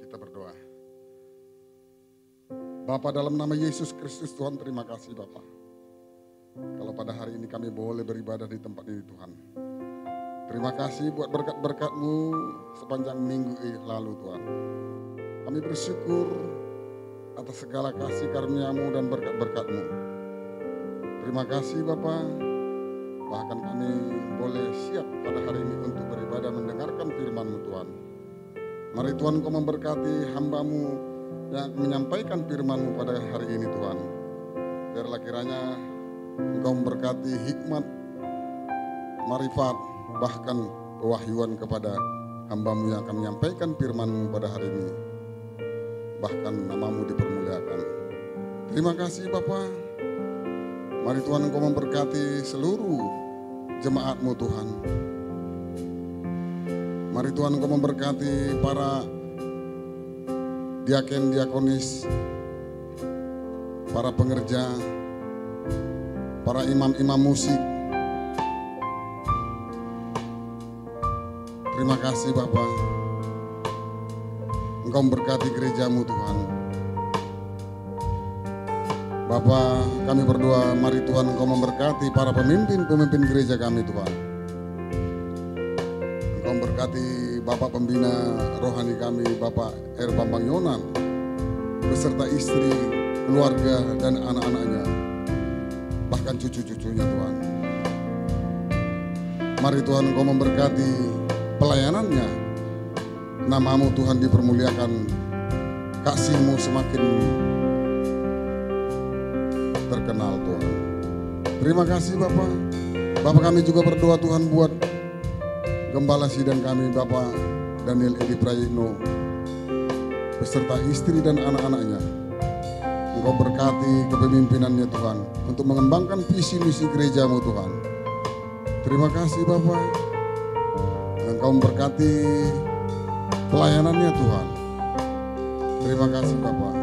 Kita berdoa. Bapa, dalam nama Yesus Kristus Tuhan, terima kasih Bapa. Kalau pada hari ini kami boleh beribadah di tempat ini Tuhan. Terima kasih buat berkat-berkat-Mu sepanjang minggu lalu Tuhan. Kami bersyukur atas segala kasih karunia-Mu dan berkat-berkat-Mu. Terima kasih Bapa. Bahkan kami boleh siap pada hari ini untuk beribadah mendengarkan firman-Mu Tuhan. Mari Tuhan Kau memberkati hamba-Mu yang menyampaikan firman-Mu pada hari ini Tuhan. Biarlah kiranya Engkau memberkati hikmat, marifat, bahkan kewahyuan kepada hamba-Mu yang akan menyampaikan firman-Mu pada hari ini. Bahkan nama-Mu dipermuliakan. Terima kasih Bapa. Mari Tuhan Engkau memberkati seluruh jemaat-Mu Tuhan. Mari Tuhan Engkau memberkati para diaken, diakonis, para pengerja, para imam-imam musik. Terima kasih Bapa. Engkau memberkati gereja-Mu Tuhan. Bapa, kami berdoa, mari Tuhan Engkau memberkati para pemimpin gereja kami Tuhan. Engkau memberkati Bapak Pembina rohani kami, Bapak R. Bambang Yonan, beserta istri, keluarga, dan anak-anaknya, bahkan cucu-cucunya Tuhan. Mari Tuhan Engkau memberkati pelayanannya, nama-Mu Tuhan dipermuliakan, kasih-Mu semakin terkenal Tuhan. Terima kasih Bapak. Bapak kami juga berdoa Tuhan buat gembala sidang kami Bapak Daniel Edi Prayitno beserta istri dan anak-anaknya. Engkau berkati kepemimpinannya Tuhan untuk mengembangkan visi misi gereja-Mu Tuhan. Terima kasih Bapak. Engkau memberkati pelayanannya Tuhan. Terima kasih Bapak.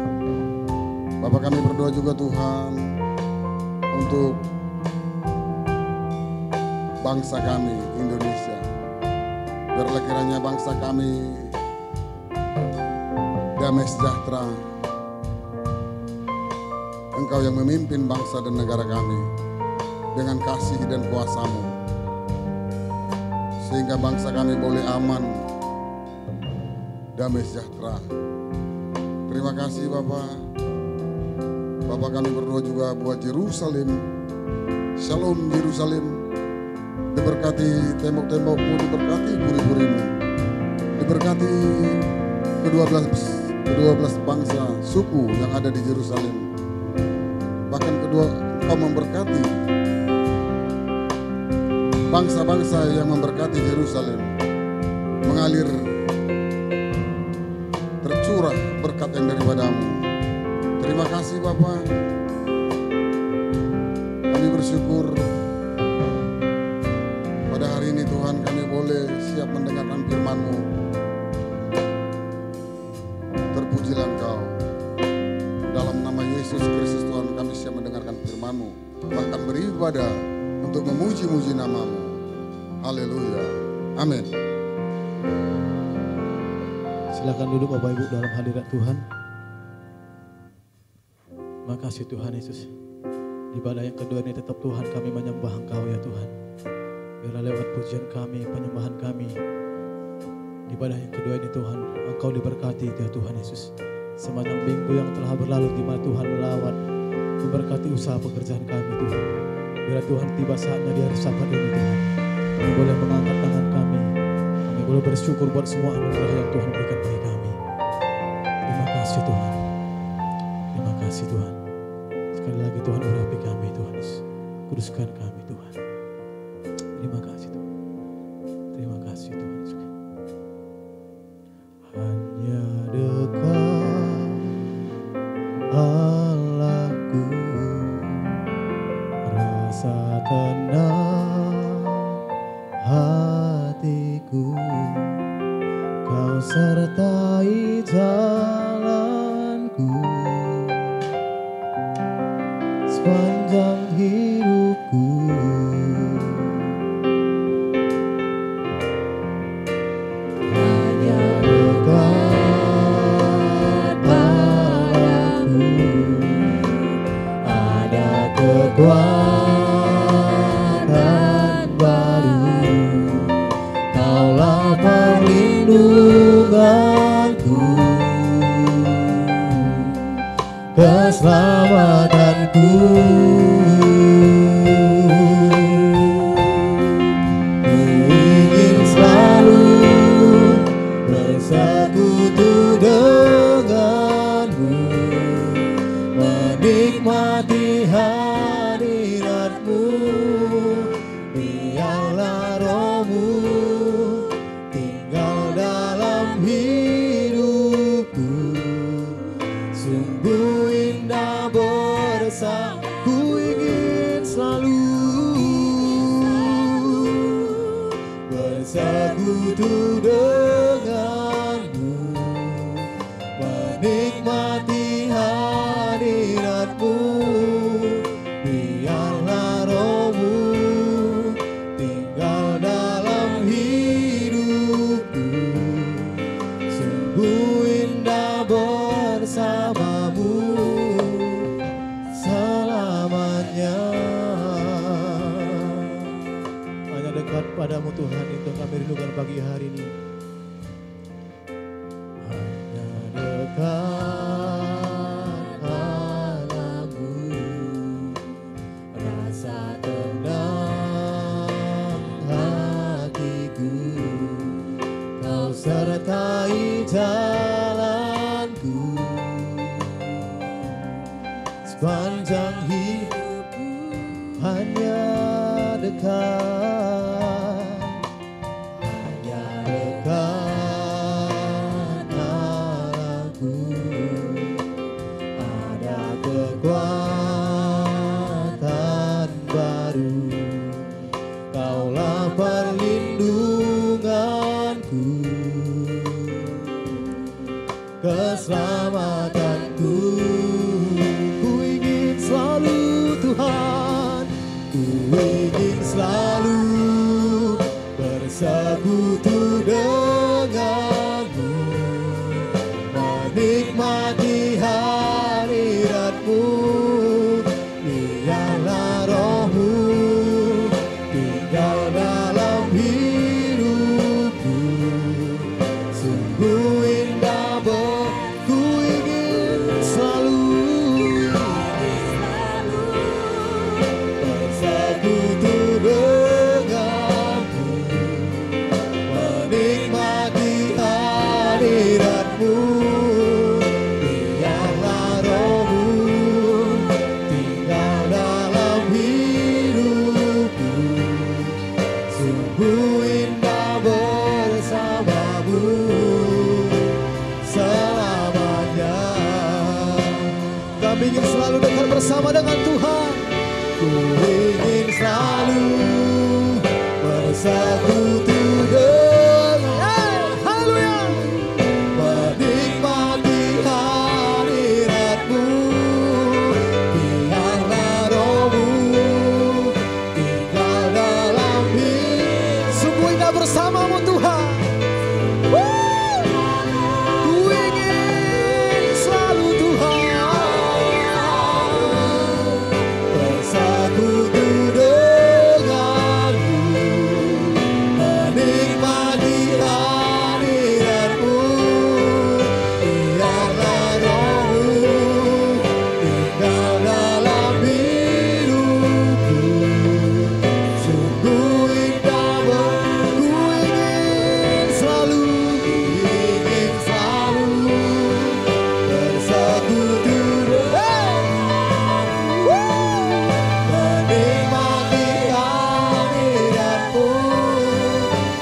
Bapak kami berdoa juga Tuhan untuk bangsa kami Indonesia. Biarlah kiranya bangsa kami damai sejahtera. Engkau yang memimpin bangsa dan negara kami dengan kasih dan kuasa-Mu, sehingga bangsa kami boleh aman, damai sejahtera. Terima kasih Bapak. Bapak kami berdoa juga buat Yerusalem. Shalom Yerusalem. Diberkati tembok-tembok-Mu, diberkati puri-puri-Mu. Diberkati kedua belas bangsa suku yang ada di Yerusalem. Bahkan Engkau memberkati bangsa-bangsa yang memberkati Yerusalem. Mengalir tercurah berkat yang daripada-Mu. Terima kasih Bapak. Kami bersyukur pada hari ini Tuhan kami boleh siap mendengarkan firman-Mu. Terpujilah Engkau. Dalam nama Yesus Kristus Tuhan kami siap mendengarkan firman-Mu. Bahkan beribadah untuk memuji-muji nama-Mu. Haleluya. Amin. Silakan duduk Bapak Ibu dalam hadirat Tuhan. Terima kasih Tuhan Yesus. Di ibadah yang kedua ini tetap Tuhan kami menyembah Engkau ya Tuhan. Biarlah lewat pujian kami, penyembahan kami. Di ibadah yang kedua ini Tuhan, Engkau diberkati ya Tuhan Yesus. Sepanjang minggu yang telah berlalu di mana Tuhan melawat, memberkati usaha pekerjaan kami Tuhan. Biarlah Tuhan tiba saatnya di hari Sabat ini Tuhan. Kami boleh mengangkat tangan kami. Kami boleh bersyukur buat semua anugerah yang Tuhan berikan bagi kami. Terima kasih Tuhan. Terima kasih Tuhan. Sekali lagi Tuhan urapi kami Tuhan Yesus. Kuduskan kami Tuhan. Terima kasih Tuhan. Terima kasih Tuhan. Hanya dekat Allahku, rasa tenang hatiku, Kau sertai jalanku sepanjang hidupku. Hanya keselamatanku. Ku ingin selalu bersekutu denganmu, menikmati hadiratmu. Biarlah rohmu tinggal dalam hidupku. Sungguh indah bersama. Ku ingin selalu bersekutu denganmu, menikmati hadiratmu. Biarlah rohmu tinggal dalam hidupku. Sungguh indah bersamamu selamanya. Hanya dekat padamu Tuhan, itu kami rindukan pagi hari ini. Hanya dekat padamu, rasa tenang hatiku. Kau sertai jalanku sepanjang hidupku. Hanya dekat, hanya dekat Allahku. Ada kekuatan baru, Kaulah perlindunganku, keselamatanku. Ku ingin selalu Tuhan, ku ingin selalu bersekutu denganmu, menikmati hadiratmu. Biarlah rohmu tinggal dalam hidupku. Sungguh indah ku ingin selalu bersekutu denganmu, menikmati hadiratmu. Biarlah rohmu tinggal dalam hidupku. Sungguh indah bersamamu selamanya. Kami ingin selalu dekat bersama dengan Tuhan. Ku ingin selalu bersekutu dengan haleluya, menikmati hadiratmu. Biarlah rohmu tinggal dalam hidup. Sungguh indah bersamamu Tuhan. Ku ingin selalu Tuhan bersekutu denganmu, menikmati hadiratmu. Biarlah rohmu tinggal dalam hidupku. Sungguh indah ku ingin selalu bersekutu menikmati hadiratmu.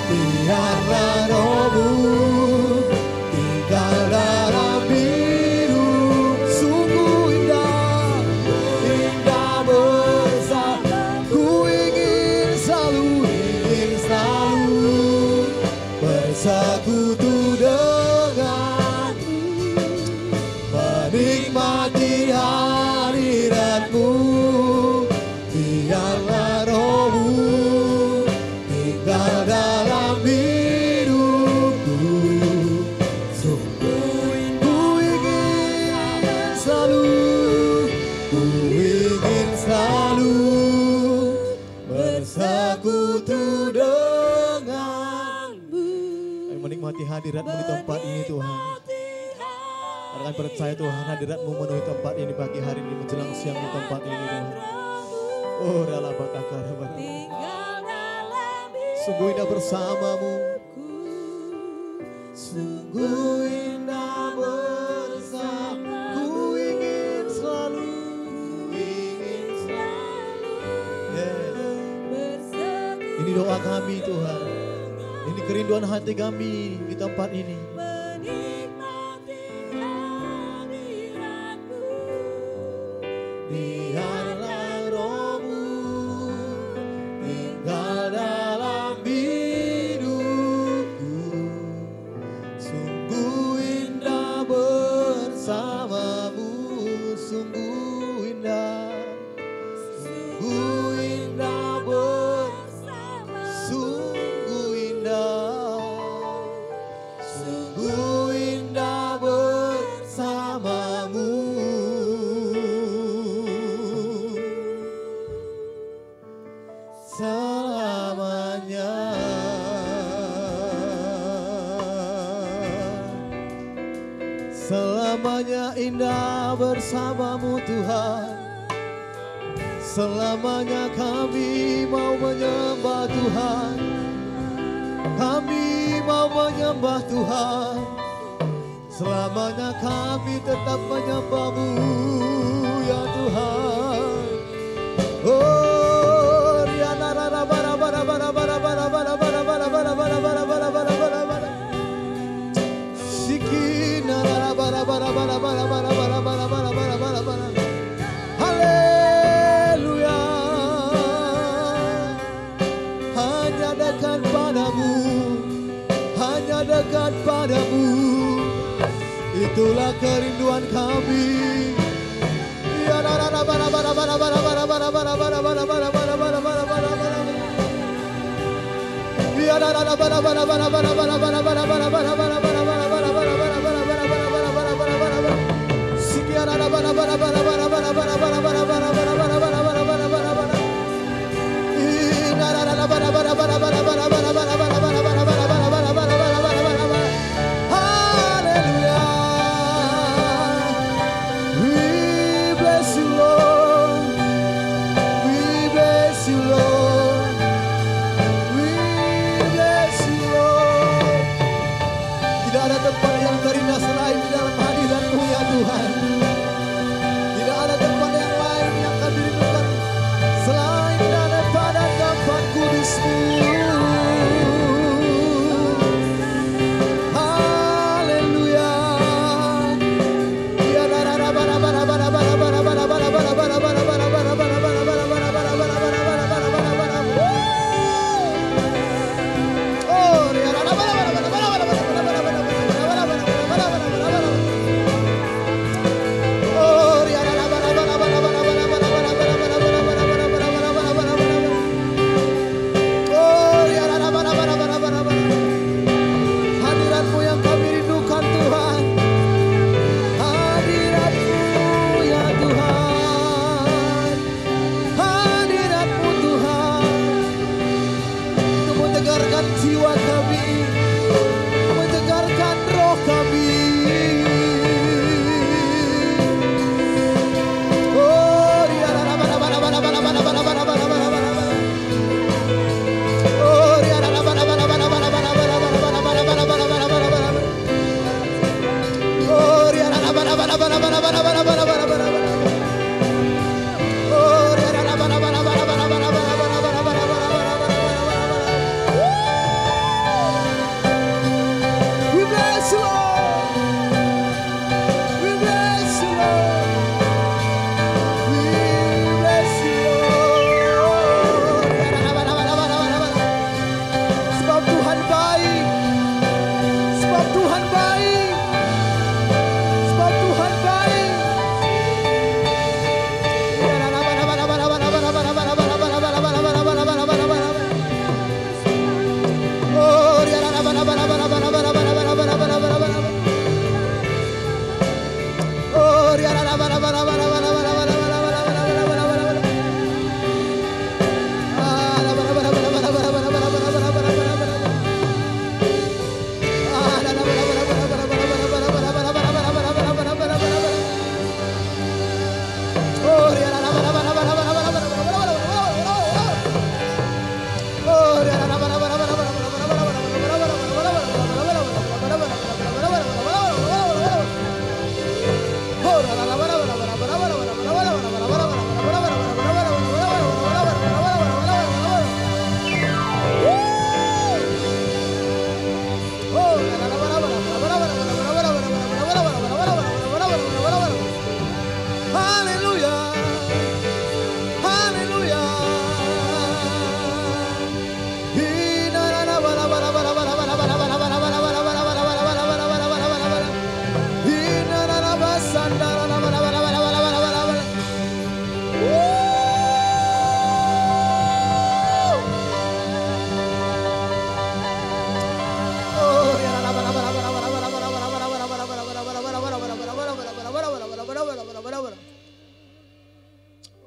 Biarlah rohmu tinggal dalam hidup. Sungguh indah bersama. Ku ingin selalu bersekutu denganmu, menikmati hadiratmu. Biarlah rohmu tinggal dalam hidupku. Sungguh ku ingin selalu bersekutu denganmu. Kami menikmati hadiratmu di tempat ini Tuhan. Karena kami percaya Tuhan hadirat-Mu memenuhi tempat ini pagi hari ini menjelang siang di tempat ini Tuhan. Oh rela batakara. Sungguh indah bersama-Mu. Sungguh indah bersama. Ku ingin selalu. Yes. Ini doa kami Tuhan. Ini kerinduan hati kami di tempat ini. Biarlah Roh-Mu tinggal dalam hidupku. Sungguh indah bersama-Mu. Sungguh indah. Sungguh indah bersama. Sungguh indah. Sungguh indah bersama-Mu. Selamanya. Selamanya indah bersama-Mu Tuhan. Selamanya kami mau menyembah Tuhan. Kami mau menyembah Tuhan. Selamanya kami tetap menyembah-Mu ya Tuhan. Oh haleluya. Hanya dekat padamu, hanya dekat padamu, itulah kerinduan kami.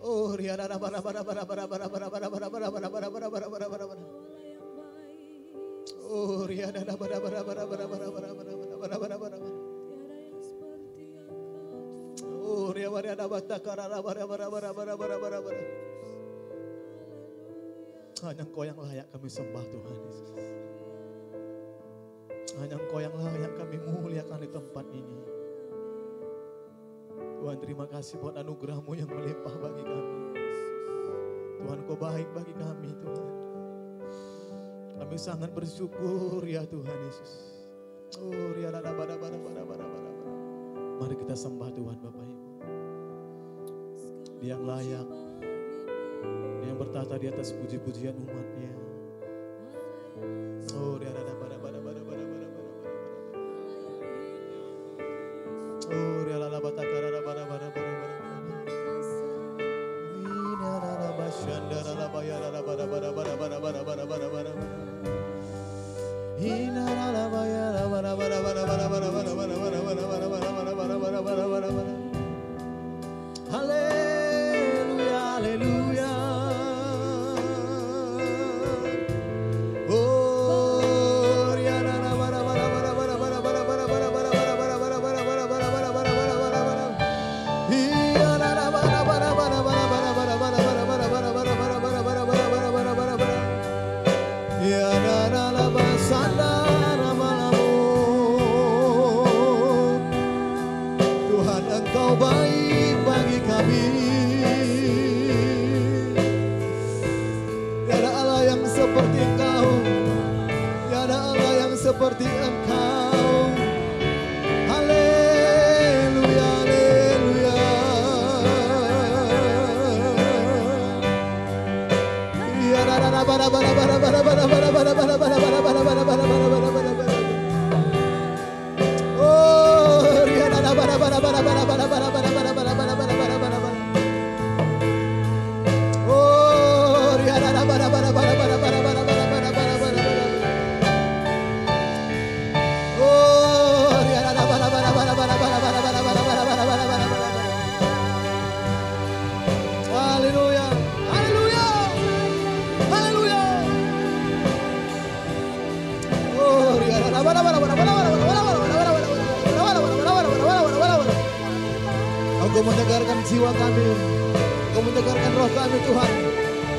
Oh, riana bara bara bara bara bara bara bara bara bara bara bara bara bara bara bara bara. Oh, riana bara bara bara bara bara bara bara bara bara bara. Oh, riana bara karara bara bara bara bara bara bara bara. Hanya Engkau yang layak kami sembah Tuhan Yesus. Hanya Engkau yang layak kami muliakan di tempat ini. Tuhan, terima kasih buat anugerah-Mu yang melimpah bagi kami. Tuhan, Kau baik bagi kami Tuhan. Kami sangat bersyukur ya Tuhan Yesus. Oh, riana bara bara bara bara bara. Mari kita sembah Tuhan Bapak Ibu. Dia yang layak. Dia yang bertata di atas puji-pujian umat-Nya. Oh, dia ada bara bara bara bara bara bara bara. Oh, dia la bata karara bara bara bara bara. Ina la bashanda la bayara la bara bara bara bara bara bara bara bara. Ina la bayara bara bara bara bara bara bara bara bara bara bara bara bara bara bara bara bara. Haleluya, haleluya. Tuhan, Engkau baik bagi kami. Tiada Allah yang seperti Engkau, tiada Allah yang seperti Engkau. Haleluya, haleluya. Ya bara bara bara bara bara bara bara bara bara bara bara bara bara bara bara bara bara. Oh, ya bara bara bara bara bara bara bara bara bara bara bara bara bara bara. Oh, ya bara bara bara bara bara bara bara bara bara bara bara. Oh, ya bara bara bara bara bara bara bara bara bara bara bara bara. Haleluya, haleluya, haleluya. Oh, ya bara bara bara bara bara bara. Engkau menyegarkan jiwa kami, Engkau menyegarkan roh kami Tuhan.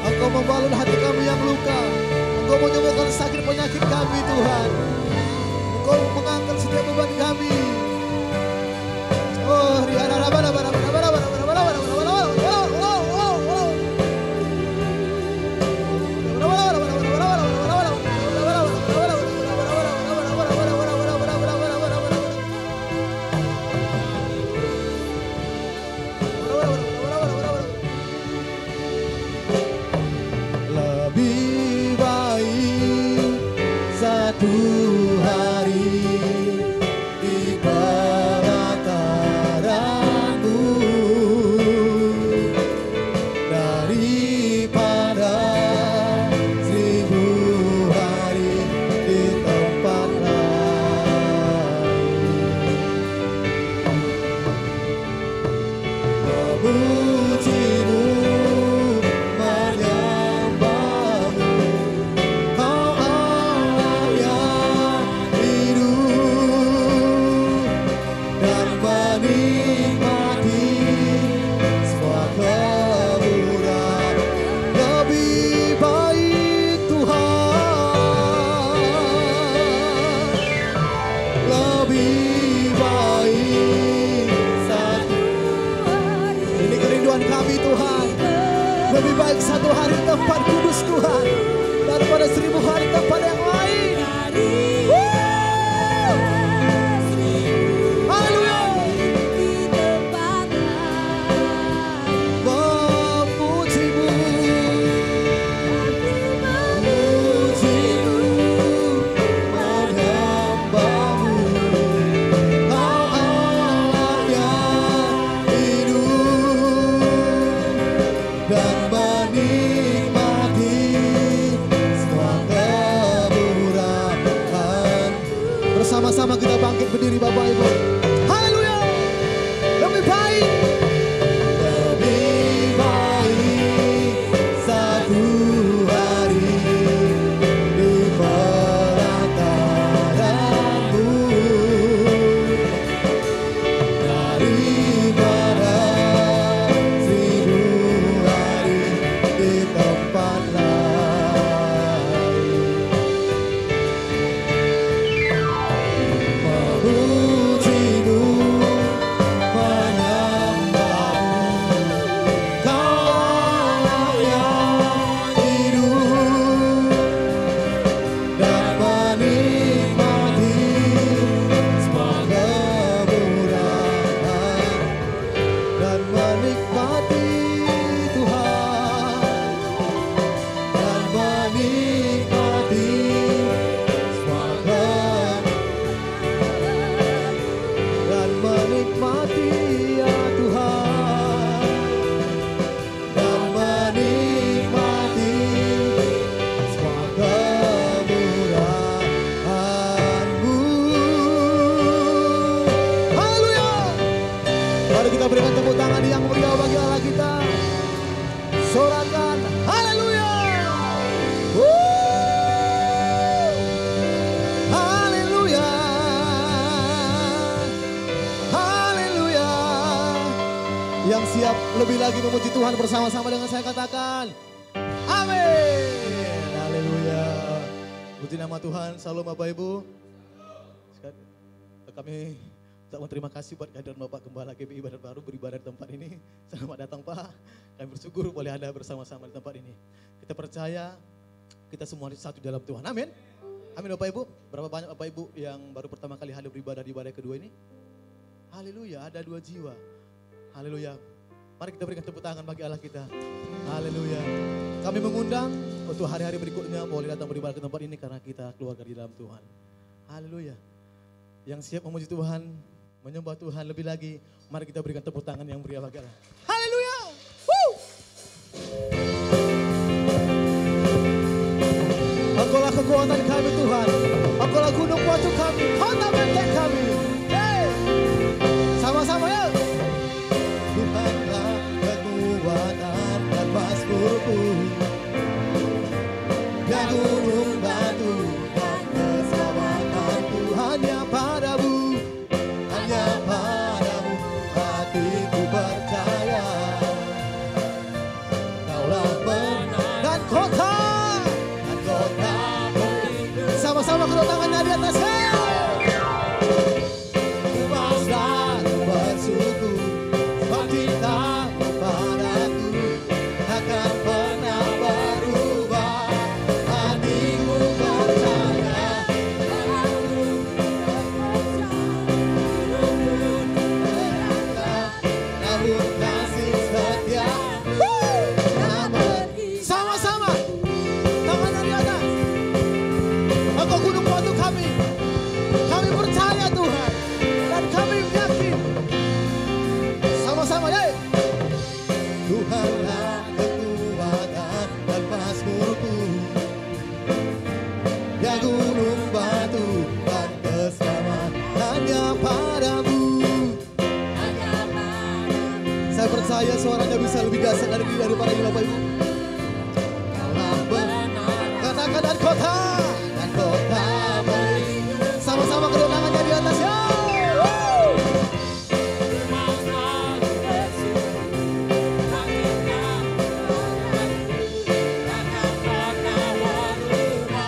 Engkau membalur hati kami yang luka, Engkau menyembuhkan sakit penyakit kami Tuhan. Engkau mengangkat setiap beban kami. Oh, riana bara bara bara bara bara bara bara bara bara. Satu hari di kita berikan tepuk tangan yang meriah bagi Allah kita. Sorakan haleluya. Haleluya. Haleluya. Yang siap lebih lagi memuji Tuhan bersama-sama dengan saya katakan amin. Haleluya. Puji nama Tuhan. Salam Bapak Ibu. Kami tak terima kasih buat kehadiran Bapak Gembala GBI Badan Baru beribadah di tempat ini. Selamat datang Pak. Kami bersyukur boleh ada bersama-sama di tempat ini. Kita percaya kita semua satu dalam Tuhan. Amin. Amin Bapak Ibu. Berapa banyak Bapak Ibu yang baru pertama kali hadir beribadah di ibadah kedua ini? Haleluya, ada 2 jiwa. Haleluya. Mari kita berikan tepuk tangan bagi Allah kita. Haleluya. Kami mengundang untuk hari-hari berikutnya boleh datang beribadah ke tempat ini karena kita keluarga di dalam Tuhan. Haleluya. Yang siap memuji Tuhan, menyembah Tuhan lebih lagi, mari kita berikan tepuk tangan yang meriah bagi Allah. Haleluya. Engkaulah kekuatan kami Tuhan, Engkaulah gunung batu kami, kota benteng kami. Hey. Sama-sama ya. Tuhanlah kekuatan dan pasturku, dan gunung batu dan keselamatanku hanya padamu, hanya padamu hatiku percaya. Kaulah benar dan kota berlindung. Sama-sama kedua tangannya di atas. Puaslah bersyukur sebab cintamu padaku takkan pernah berubah. Hatiku percaya namun kasih setia. Sama-sama tangannya di atas. Engkau gunung batu kami percaya Tuhan dan kami yakin. Sama-sama ya. Tuhanlah kekuatan dan pasturku, ya gunung batu dan keselamatannya padamu. Saya percaya suaranya bisa lebih dahsyat daripada ini Bapak Ibu. Kaulah benar, katakan dan kota berlindung. Sama-sama kedua tangannya di atas ya.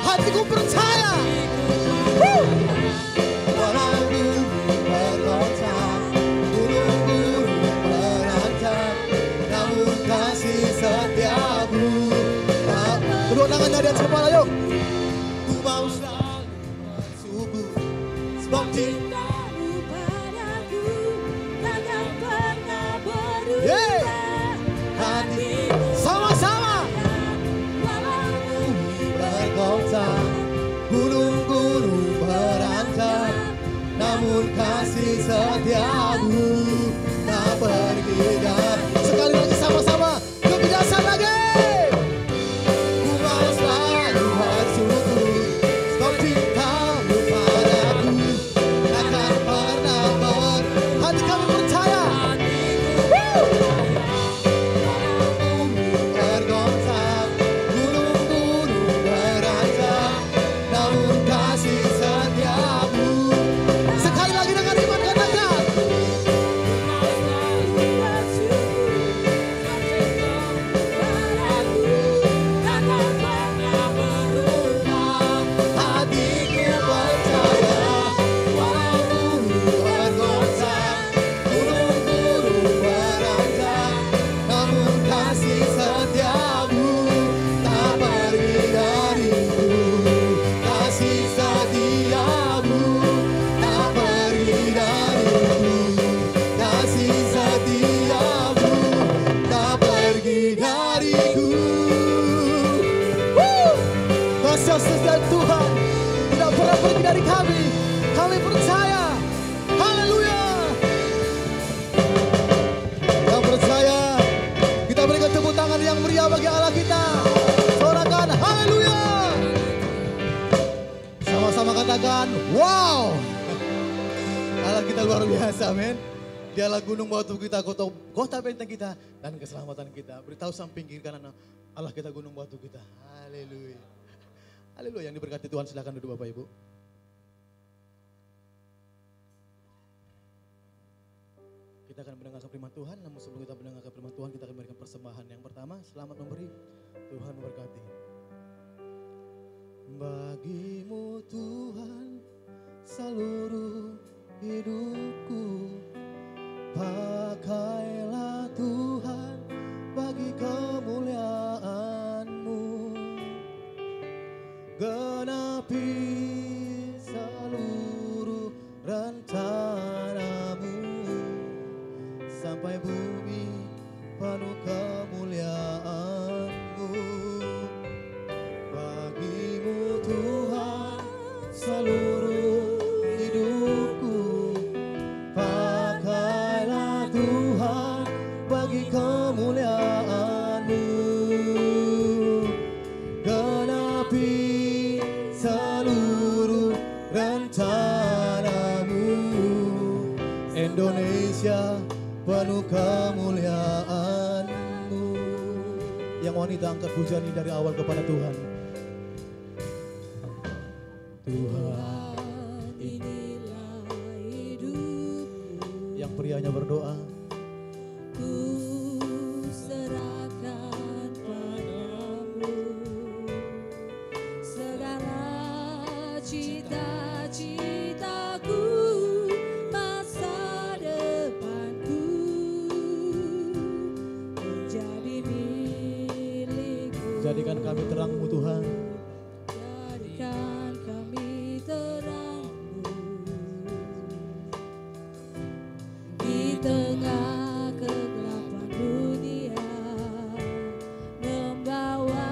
Hatiku percaya. Walau bumi bergoncang, gunung-gunung berancang, namun kasih setiamu. Kedua tangannya di atas kepala yuk. Ku mau selalu bersyukur sebab cintamu padaku takkan pernah berubah. Hatiku sama-sama. Walau bumi bergoncang, gunung-gunung berancang, namun kasih setiamu tak pergi dari. Sekali lagi sama-sama, lebih dahsyat lagi. Ku mau selalu bersyukur sebab cintamu padaku takkan pernah hati kami percaya. Bumi bergoncang, gunung-gunung berancang, namun kasih setiamu. Sekali lagi dengan iman katakan. Hatiku percaya, walau bumi bergoncang, gunung-gunung berancang, namun kasih setiamu tak pergi dariku. Kasih setiamu tak pergi dariku. Kasih setiamu tak pergi dariku. Kasih setia Tuhan tidak pernah pergi dari kami. Kami percaya. Haleluya. Yang percaya, kita berikan tepuk tangan yang meriah bagi Allah kita. Sorakan haleluya. Sama-sama katakan wow. Allah kita luar biasa, men. Dialah gunung batu kita, kota benteng kita, dan keselamatan kita. Beritahu samping kiri kanan, Allah kita gunung batu kita. Haleluya. Haleluya, yang diberkati Tuhan, silakan duduk Bapak Ibu. Kita akan mendengarkan firman Tuhan, namun sebelum kita mendengarkan firman Tuhan, kita akan memberikan persembahan. Yang pertama, selamat memberi, Tuhan memberkati. Bagimu Tuhan seluruh hidupku, pakailah Tuhan bagi kemuliaan-Mu, genapi seluruh rencana-Mu, sampai bumi penuh kemuliaan-Mu. Bagimu Tuhan seluruh hidupku, pakailah Tuhan bagi kemuliaan-Mu, genapi seluruh rencana-Mu. Indonesia penuh kemuliaan-Mu. Yang wanita angkat pujian ini dari awal kepada Tuhan. Tuhan, inilah hidupku. Yang prianya berdoa, Ku serahkan padamu segala cita-citaku, masa depanku menjadi milikku. jadikan kami terang-Mu Tuhan. Jadikan kami terang-Mu di tengah kegelapan dunia, membawa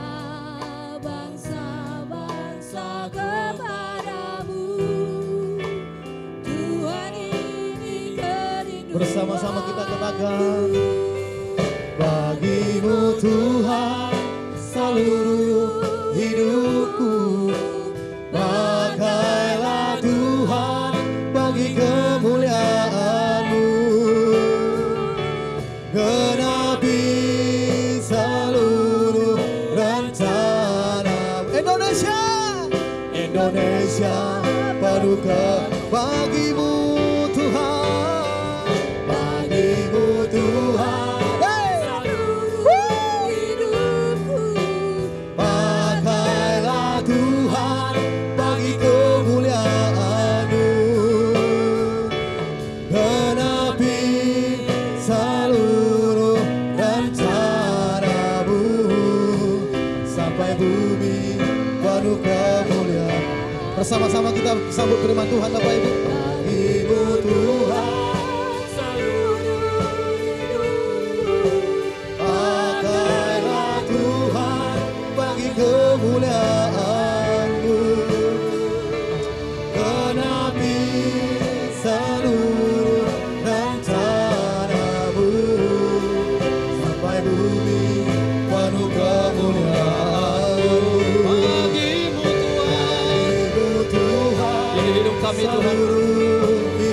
bangsa-bangsa kepadamu. Tuhan, ini kerinduan. Bersama-sama kita katakan, bagimu Tuhan seluruh hidupku, pakailah Tuhan bagi kemuliaan-Mu, genapi seluruh rencana. Indonesia, Indonesia penuh bagimu Tuhan, bagimu Tuhan. Pakailah Tuhan bagi kemuliaan-Mu, genapi seluruh rencana-Mu, sampai bumi penuh kemuliaan. Bersama-sama kita sambut firman Tuhan Bapak Ibu. Bagimu Tuhan pakailah Tuhan bagi kemuliaan-Mu, genapi seluruh rencana-Mu, sampai bumi penuh kemuliaan-Mu. Bagimu Tuhan, Ini hidup kami Tuhan.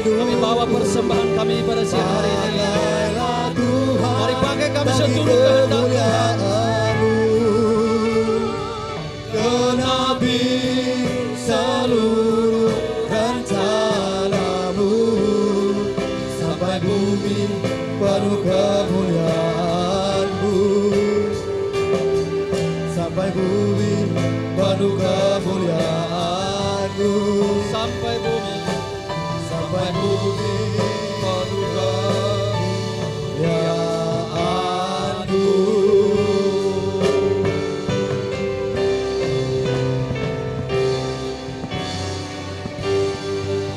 Kami bawa persembahan kami pada siang hari ini. Mari pakai kami seturut kehendak Tuhan. Genapi seluruh rencana-Mu, sampai bumi penuh kemuliaan-Mu, sampai bumi penuh kemuliaan-Mu, Sampai bumi sampai bumi penuh kemuliaan-Mu.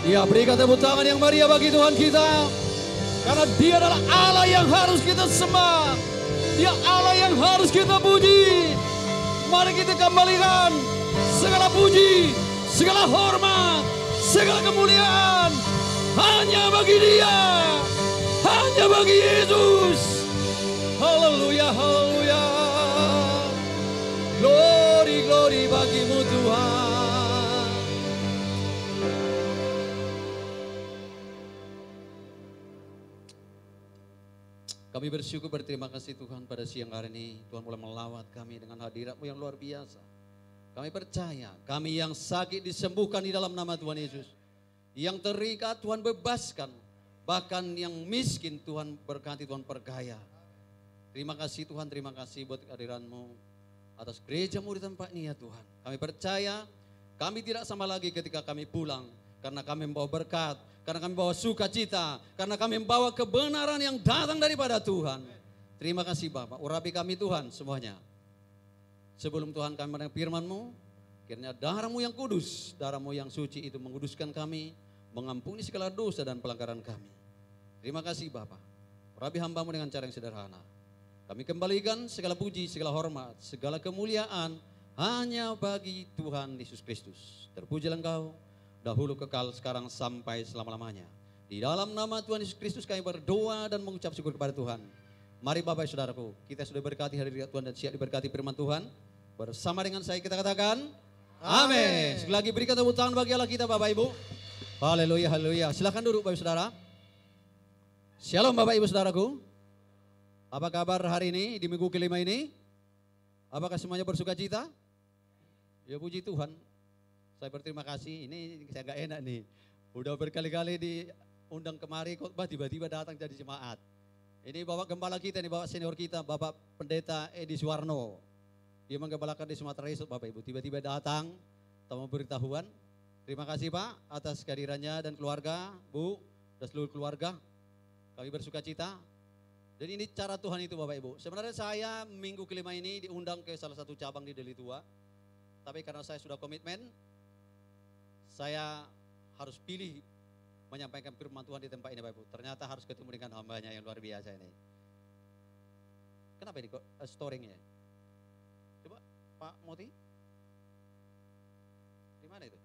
Ya, berikan tepuk tangan yang meriah bagi Tuhan kita. Karena Dia adalah Allah yang harus kita sembah. Dia Allah yang harus kita puji. Mari kita kembalikan segala puji, segala hormat, segala kemuliaan hanya bagi Dia, hanya bagi Yesus. Haleluya, haleluya. Glory, glory bagimu Tuhan. Kami bersyukur berterima kasih Tuhan pada siang hari ini. Tuhan mulai melawat kami dengan hadirat-Mu yang luar biasa. Kami percaya kami yang sakit disembuhkan di dalam nama Tuhan Yesus. Yang terikat Tuhan bebaskan. Bahkan yang miskin Tuhan berkati, Tuhan perkaya. Terima kasih Tuhan, terima kasih buat kehadiran-Mu atas gereja-Mu di tempat ini ya Tuhan. Kami percaya kami tidak sama lagi ketika kami pulang. Karena kami membawa berkat, karena kami membawa sukacita, karena kami membawa kebenaran yang datang daripada Tuhan. Terima kasih Bapak, urapi kami Tuhan semuanya. Sebelum Tuhan kami mendengar firman-Mu, kiranya darah-Mu yang kudus, darah-Mu yang suci itu menguduskan kami, mengampuni segala dosa dan pelanggaran kami. Terima kasih Bapak, urapi hamba-Mu dengan cara yang sederhana. Kami kembalikan segala puji, segala hormat, segala kemuliaan hanya bagi Tuhan Yesus Kristus. Terpujilah Engkau, dahulu kekal sekarang sampai selama-lamanya. Di dalam nama Tuhan Yesus Kristus kami berdoa dan mengucap syukur kepada Tuhan. Mari Bapak Saudaraku, kita sudah berkati hadirat Tuhan dan siap diberkati firman Tuhan. Bersama dengan saya kita katakan, amin. Sekali lagi berikan tepuk tangan bagi Allah kita Bapak Ibu. Haleluya, haleluya. Silakan duduk Bapak Saudara. Shalom Bapak Ibu Saudaraku. Apa kabar hari ini di minggu kelima ini? Apakah semuanya bersuka cita? Ya puji Tuhan. Saya berterima kasih, ini saya gak enak nih. Udah berkali-kali diundang kemari khotbah tiba-tiba datang jadi jemaat. Ini Bapak Gembala kita, ini Bapak senior kita, Bapak Pendeta Edi Suwarno. Dia menggembalakan di Sumatera Isut Bapak Ibu. Tiba-tiba datang, tamu beritahuan. Terima kasih Pak atas kehadirannya dan keluarga, Bu, dan seluruh keluarga. Kami bersuka cita. Jadi ini cara Tuhan itu Bapak Ibu. Sebenarnya saya minggu kelima ini diundang ke salah satu cabang di Deli Tua. Tapi karena saya sudah komitmen, saya harus pilih menyampaikan firman Tuhan di tempat ini Bapak Ibu. Ternyata harus ketemu dengan hambanya yang luar biasa ini. Kenapa ini kok storingnya? Coba Pak Moti. Di mana itu?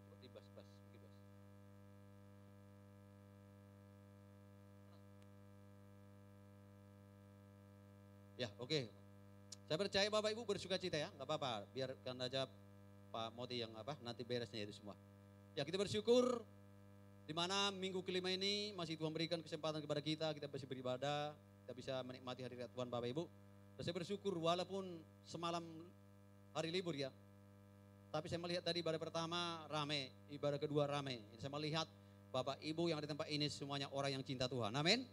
Coba di bas. Ya oke. Saya percaya Bapak Ibu bersuka cita ya, nggak apa-apa. Biarkan aja Pak Moti yang nanti beresnya itu semua. Ya kita bersyukur di mana minggu kelima ini masih Tuhan berikan kesempatan kepada kita bisa beribadah, kita bisa menikmati hadirat Tuhan Bapak Ibu. Dan saya bersyukur walaupun semalam hari libur ya, tapi saya melihat tadi ibadah pertama rame, ibadah kedua rame. Saya melihat Bapak Ibu yang ada di tempat ini semuanya orang yang cinta Tuhan, amin.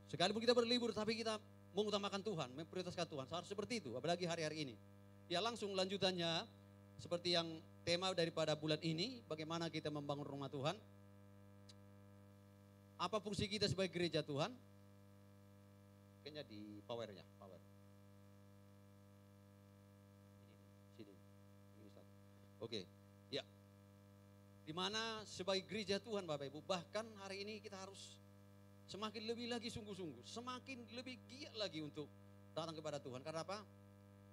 Sekalipun kita berlibur tapi kita mengutamakan Tuhan, memprioritaskan Tuhan. Harus seperti itu, apalagi hari-hari ini. Ya langsung lanjutannya, seperti yang tema daripada bulan ini, bagaimana kita membangun rumah Tuhan. Apa fungsi kita sebagai gereja Tuhan? Kayaknya di power. Sini. Oke, ya. Dimana sebagai gereja Tuhan Bapak Ibu, bahkan hari ini kita harus semakin lebih lagi sungguh-sungguh, semakin lebih giat lagi untuk datang kepada Tuhan. Karena apa?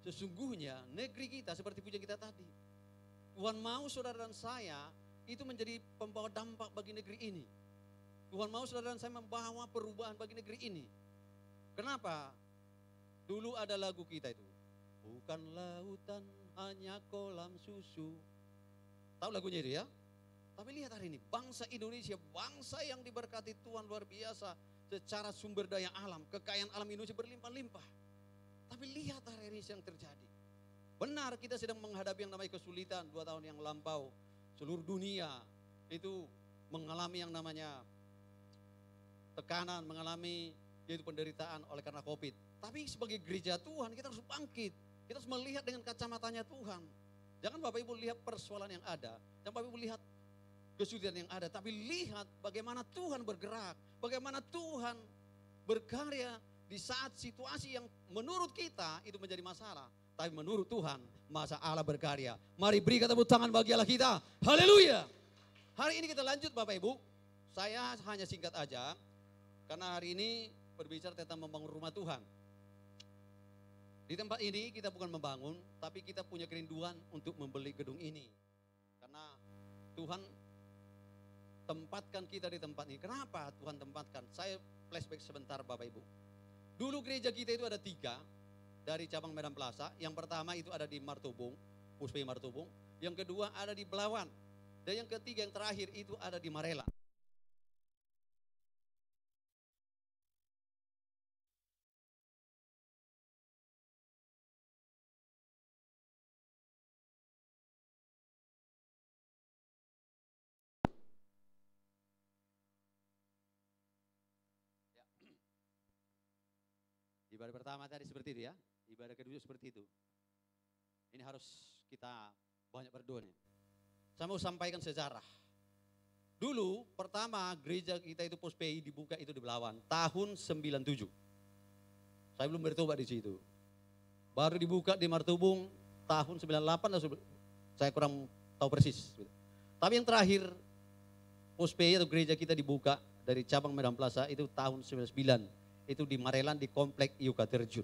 Sesungguhnya negeri kita seperti pujian kita tadi. Tuhan mau saudara dan saya itu menjadi pembawa dampak bagi negeri ini. Tuhan mau saudara dan saya membawa perubahan bagi negeri ini. Kenapa? Dulu ada lagu kita itu. Bukan lautan hanya kolam susu. Tahu lagunya itu ya? Tapi lihat hari ini, bangsa Indonesia, bangsa yang diberkati Tuhan luar biasa secara sumber daya alam, kekayaan alam Indonesia berlimpah-limpah. Tapi lihat hari ini yang terjadi. Benar kita sedang menghadapi yang namanya kesulitan 2 tahun yang lampau. Seluruh dunia itu mengalami yang namanya tekanan, mengalami yaitu penderitaan oleh karena COVID. Tapi sebagai gereja Tuhan kita harus bangkit. Kita harus melihat dengan kacamatanya Tuhan. Jangan Bapak Ibu lihat persoalan yang ada. Jangan Bapak Ibu lihat kesulitan yang ada, tapi lihat bagaimana Tuhan bergerak, bagaimana Tuhan berkarya di saat situasi yang menurut kita itu menjadi masalah, tapi menurut Tuhan masa Allah berkarya. Mari berikan tepuk tangan bagi Allah kita. Haleluya. Hari ini kita lanjut Bapak Ibu. Saya hanya singkat aja karena hari ini berbicara tentang membangun rumah Tuhan. Di tempat ini kita bukan membangun, tapi kita punya kerinduan untuk membeli gedung ini. Karena Tuhan tempatkan kita di tempat ini. Kenapa Tuhan tempatkan? Saya flashback sebentar Bapak Ibu. Dulu gereja kita itu ada 3 dari cabang Medan Plaza. Yang pertama itu ada di Martobung, Puspei Martobung. Yang kedua ada di Belawan. Dan yang ketiga yang terakhir itu ada di Marela. Ibadah pertama tadi seperti itu ya. Ibadah kedua seperti itu. Ini harus kita banyak berdoa nih. Saya mau sampaikan sejarah. Dulu pertama gereja kita itu Pos PI dibuka itu di Belawan tahun 97. Saya belum bertobat di situ. Baru dibuka di Martubung tahun 98 atau saya kurang tahu persis. Tapi yang terakhir Pos PI atau gereja kita dibuka dari cabang Medan Plaza itu tahun 99. Itu di Marelan di komplek Yuka Terjun.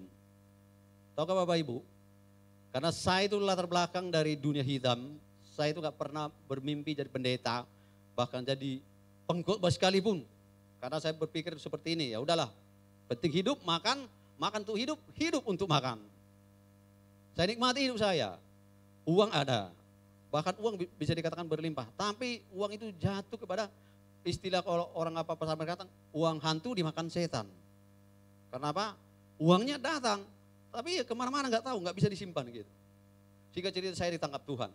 Tahukah Bapak Ibu? Karena saya itu latar belakang dari dunia hitam. Saya itu gak pernah bermimpi jadi pendeta. Bahkan jadi pengkhotbah sekalipun. Karena saya berpikir seperti ini, ya udahlah. Penting hidup, makan untuk hidup, hidup untuk makan. Saya nikmati hidup saya. Uang ada. Bahkan uang bisa dikatakan berlimpah. Tapi uang itu jatuh kepada istilah kalau orang apa pasar berkata, uang hantu dimakan setan. Karena apa? Uangnya datang. Tapi ya kemana-mana gak tahu, gak bisa disimpan gitu. Sehingga cerita saya ditangkap Tuhan.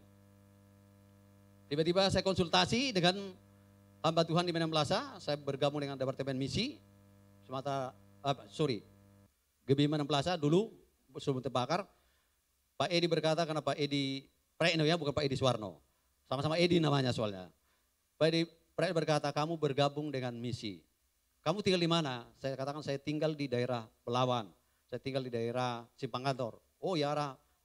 Tiba-tiba saya konsultasi dengan hamba Tuhan di Medan Plaza. Saya bergabung dengan Departemen Misi. GB Medan Plaza dulu sebelum terbakar. Pak Edi berkata karena Pak Edi Praetno ya, bukan Pak Edi Suwarno. Sama-sama Edi namanya soalnya. Pak Edi Praetno berkata kamu bergabung dengan misi. Kamu tinggal di mana? Saya katakan saya tinggal di daerah Belawan. Saya tinggal di daerah Simpang Kantor. Oh ya,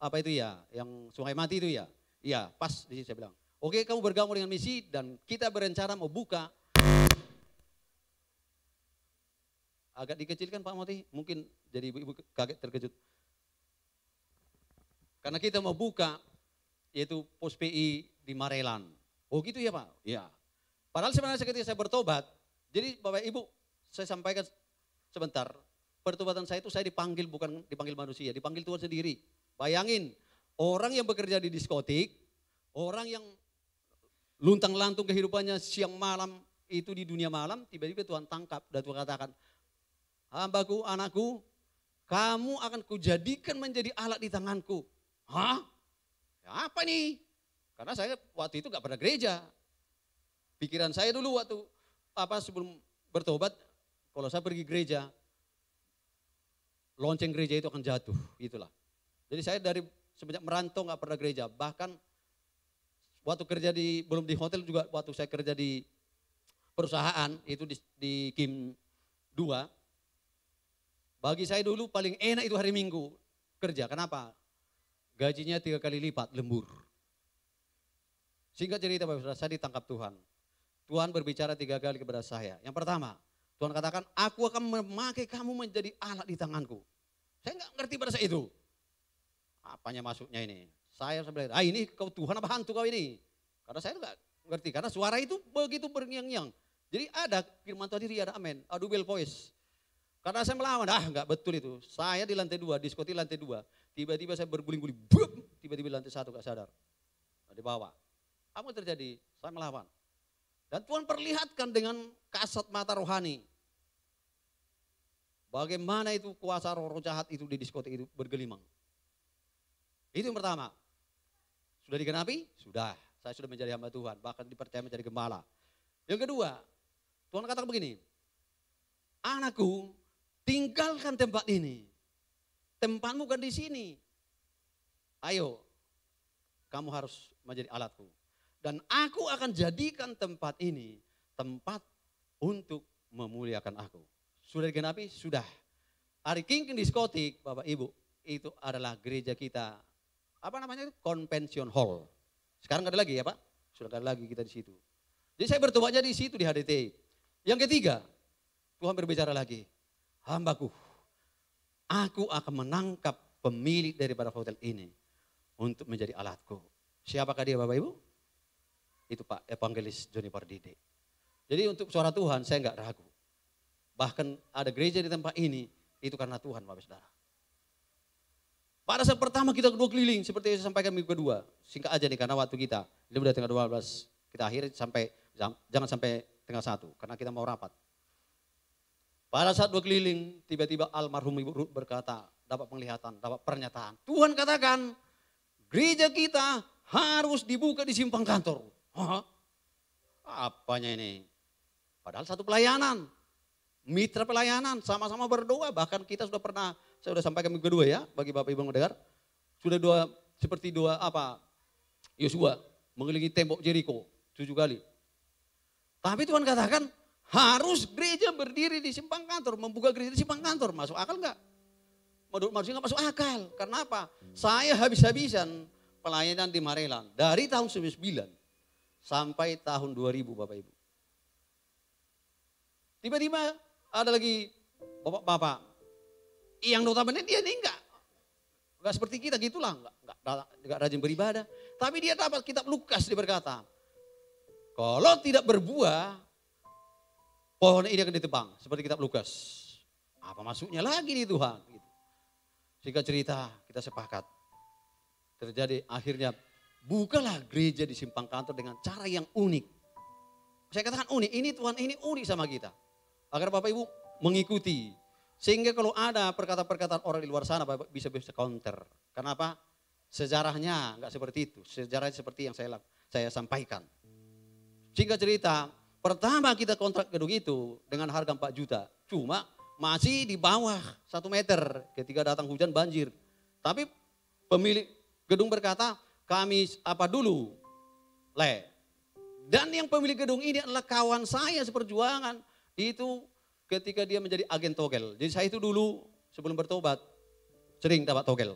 apa itu ya? Yang Sungai Mati itu ya? Iya, pas di sini saya bilang. Oke, kamu bergabung dengan misi dan kita berencana mau buka. Agak dikecilkan Pak Moti, mungkin jadi ibu-ibu kaget terkejut. Karena kita mau buka yaitu Pos PI di Marelan. Oh gitu ya Pak? Ya. Padahal sebenarnya ketika saya bertobat, jadi Bapak Ibu saya sampaikan sebentar. Pertobatan saya itu saya dipanggil bukan dipanggil manusia, dipanggil Tuhan sendiri. Bayangin, orang yang bekerja di diskotik, orang yang luntang-lantung kehidupannya siang malam itu di dunia malam, tiba-tiba Tuhan tangkap dan Tuhan katakan, hambaku, anakku, kamu akan kujadikan menjadi alat di tanganku. Hah? Ya apa nih? Karena saya waktu itu gak pernah gereja. Pikiran saya dulu waktu sebelum bertobat, kalau saya pergi gereja, lonceng gereja itu akan jatuh, itulah. Jadi saya dari semenjak merantau gak pernah gereja, bahkan waktu kerja belum di hotel juga, waktu saya kerja di perusahaan itu di Kim 2. Bagi saya dulu paling enak itu hari Minggu kerja. Kenapa? Gajinya 3 kali lipat, lembur. Singkat cerita Bapak Saudara, saya ditangkap Tuhan. Tuhan berbicara 3 kali kepada saya. Yang pertama, Tuhan katakan, aku akan memakai kamu menjadi alat di tanganku. Saya nggak ngerti pada saat itu. Apanya masuknya ini? Saya sebenarnya, ini kau Tuhan apa hantu kau ini? Karena saya nggak ngerti, karena suara itu begitu berngiang-ngiang. Jadi ada firman Tuhan diri, ada amin, audible voice. Karena saya melawan, nggak betul itu. Saya di lantai 2, diskotik lantai 2. Tiba-tiba saya berguling-guling, tiba-tiba lantai 1 gak sadar. Di bawah. Apa yang terjadi? Saya melawan. Dan Tuhan perlihatkan dengan kasat mata rohani. Bagaimana itu kuasa roh jahat itu di diskotik itu bergelimang. Itu yang pertama. Sudah digenapi? Sudah. Saya sudah menjadi hamba Tuhan. Bahkan dipercaya menjadi gembala. Yang kedua, Tuhan katakan begini. Anakku, tinggalkan tempat ini. Tempatmu bukan di sini. Ayo, kamu harus menjadi alatku. Dan aku akan jadikan tempat ini tempat untuk memuliakan aku. Sudah digenapi? Sudah. Hari King diskotik, Bapak Ibu, itu adalah gereja kita. Apa namanya itu? Convention Hall. Sekarang nggak ada lagi ya Pak? Sudah nggak ada lagi kita di situ. Jadi saya bertobatnya di situ di HDT. Yang ketiga, Tuhan berbicara lagi. Hambaku, aku akan menangkap pemilik daripada hotel ini untuk menjadi alatku. Siapakah dia Bapak Ibu? Itu Pak Evangelis Johnny Pardide. Jadi untuk suara Tuhan saya nggak ragu. Bahkan ada gereja di tempat ini, itu karena Tuhan Bapak Saudara. Pada saat pertama kita kedua keliling, seperti yang saya sampaikan minggu kedua. Singkat aja nih karena waktu kita, ini udah tanggal 12, kita akhiri jangan sampai tanggal 1, karena kita mau rapat. Pada saat dua keliling, tiba-tiba almarhum Ibu Ruth berkata, dapat penglihatan, dapat pernyataan. Tuhan katakan, gereja kita harus dibuka di simpang kantor. Hah? Apanya ini? Padahal satu pelayanan, mitra pelayanan, sama-sama berdoa. Bahkan kita sudah pernah saya sudah sampaikan minggu kedua ya, bagi Bapak Ibu yang mendengar. Sudah seperti Yosua mengelilingi tembok Jericho 7 kali. Tapi Tuhan katakan harus gereja berdiri di simpang kantor, membuka gereja di simpang kantor. Masuk akal enggak? Menurut manusia enggak masuk akal. Karena apa? Saya habis-habisan pelayanan di Marelan dari tahun 99 sampai tahun 2000 Bapak Ibu. Tiba-tiba ada lagi bapak-bapak yang notabene dia ini enggak seperti kita gitulah, enggak rajin beribadah. Tapi dia dapat kitab Lukas, dia berkata, kalau tidak berbuah, pohon ini akan ditebang. Seperti kitab Lukas. Apa maksudnya lagi nih Tuhan? Gitu. Singkat cerita, kita sepakat. Terjadi akhirnya, bukalah gereja di simpang kantor dengan cara yang unik. Saya katakan unik, ini Tuhan ini unik sama kita. Agar Bapak Ibu mengikuti. Sehingga kalau ada perkataan-perkataan orang di luar sana, Bapak bisa counter. Kenapa? Sejarahnya enggak seperti itu. Sejarahnya seperti yang saya sampaikan. Singkat cerita, pertama kita kontrak gedung itu dengan harga 4 juta. Cuma masih di bawah 1 meter ketika datang hujan banjir. Tapi pemilik gedung berkata, kami apa dulu? Dan yang pemilik gedung ini adalah kawan saya seperjuangan. Itu ketika dia menjadi agen togel. Jadi saya itu dulu sebelum bertobat sering dapat togel.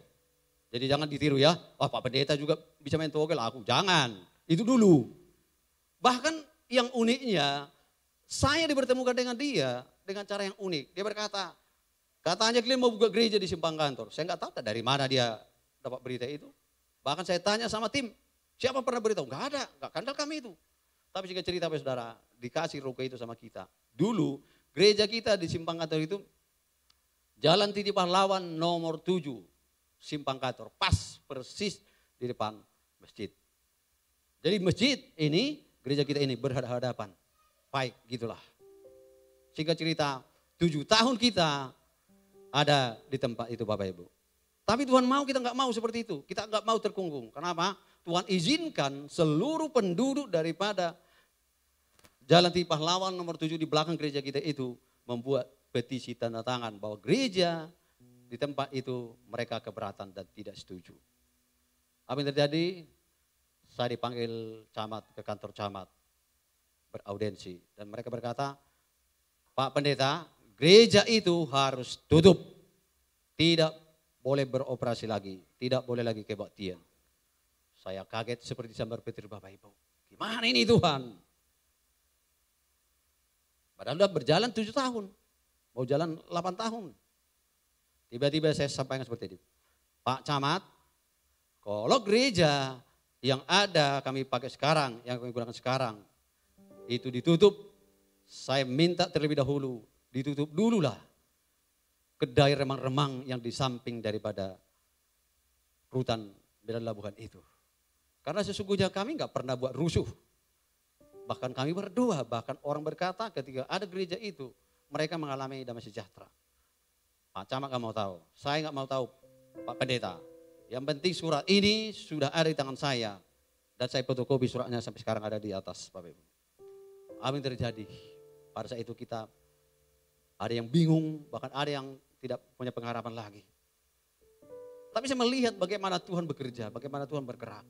Jadi jangan ditiru ya. Wah Pak Pendeta juga bisa main togel. Aku jangan. Itu dulu. Bahkan yang uniknya saya dipertemukan dengan dia dengan cara yang unik. Dia berkata, katanya kalian mau buka gereja di simpang kantor. Saya nggak tahu dari mana dia dapat berita itu. Bahkan saya tanya sama tim, siapa pernah beritahu? Nggak ada, nggak kandal kami itu. Tapi jika cerita Bapak Saudara, dikasih roke itu sama kita. Dulu gereja kita di simpang kantor itu Jalan Titi Pahlawan nomor 7, simpang kantor, pas persis di depan masjid. Jadi masjid ini, gereja kita ini berhadapan. Baik, gitulah. Singkat cerita, 7 tahun kita ada di tempat itu Bapak Ibu. Tapi Tuhan mau, kita nggak mau seperti itu. Kita nggak mau terkungkung. Kenapa? Tuhan izinkan seluruh penduduk daripada Jalan Titi Pahlawan nomor 7 di belakang gereja kita itu membuat petisi tanda tangan bahwa gereja di tempat itu mereka keberatan dan tidak setuju. Apa yang terjadi? Saya dipanggil camat ke kantor camat beraudensi dan mereka berkata, Pak Pendeta, gereja itu harus tutup, tidak boleh beroperasi lagi, tidak boleh lagi kebaktian. Saya kaget seperti sambar petir Bapak Ibu. Gimana ini Tuhan? Padahal sudah berjalan 7 tahun, mau jalan 8 tahun. Tiba-tiba saya sampaikan seperti ini, Pak Camat, kalau gereja yang ada kami pakai sekarang, yang kami gunakan sekarang, itu ditutup, saya minta terlebih dahulu, ditutup dululah kedai remang-remang yang di samping daripada rutan Medan Labuhan itu. Karena sesungguhnya kami nggak pernah buat rusuh. Bahkan kami berdoa, bahkan orang berkata ketika ada gereja itu, mereka mengalami damai sejahtera. Pak Camat nggak mau tahu, saya nggak mau tahu Pak Pendeta. Yang penting surat ini sudah ada di tangan saya. Dan saya fotokopi suratnya sampai sekarang ada di atas Bapak Ibu. Apa yang terjadi? Pada saat itu kita ada yang bingung, bahkan ada yang tidak punya pengharapan lagi. Tapi saya melihat bagaimana Tuhan bekerja, bagaimana Tuhan bergerak.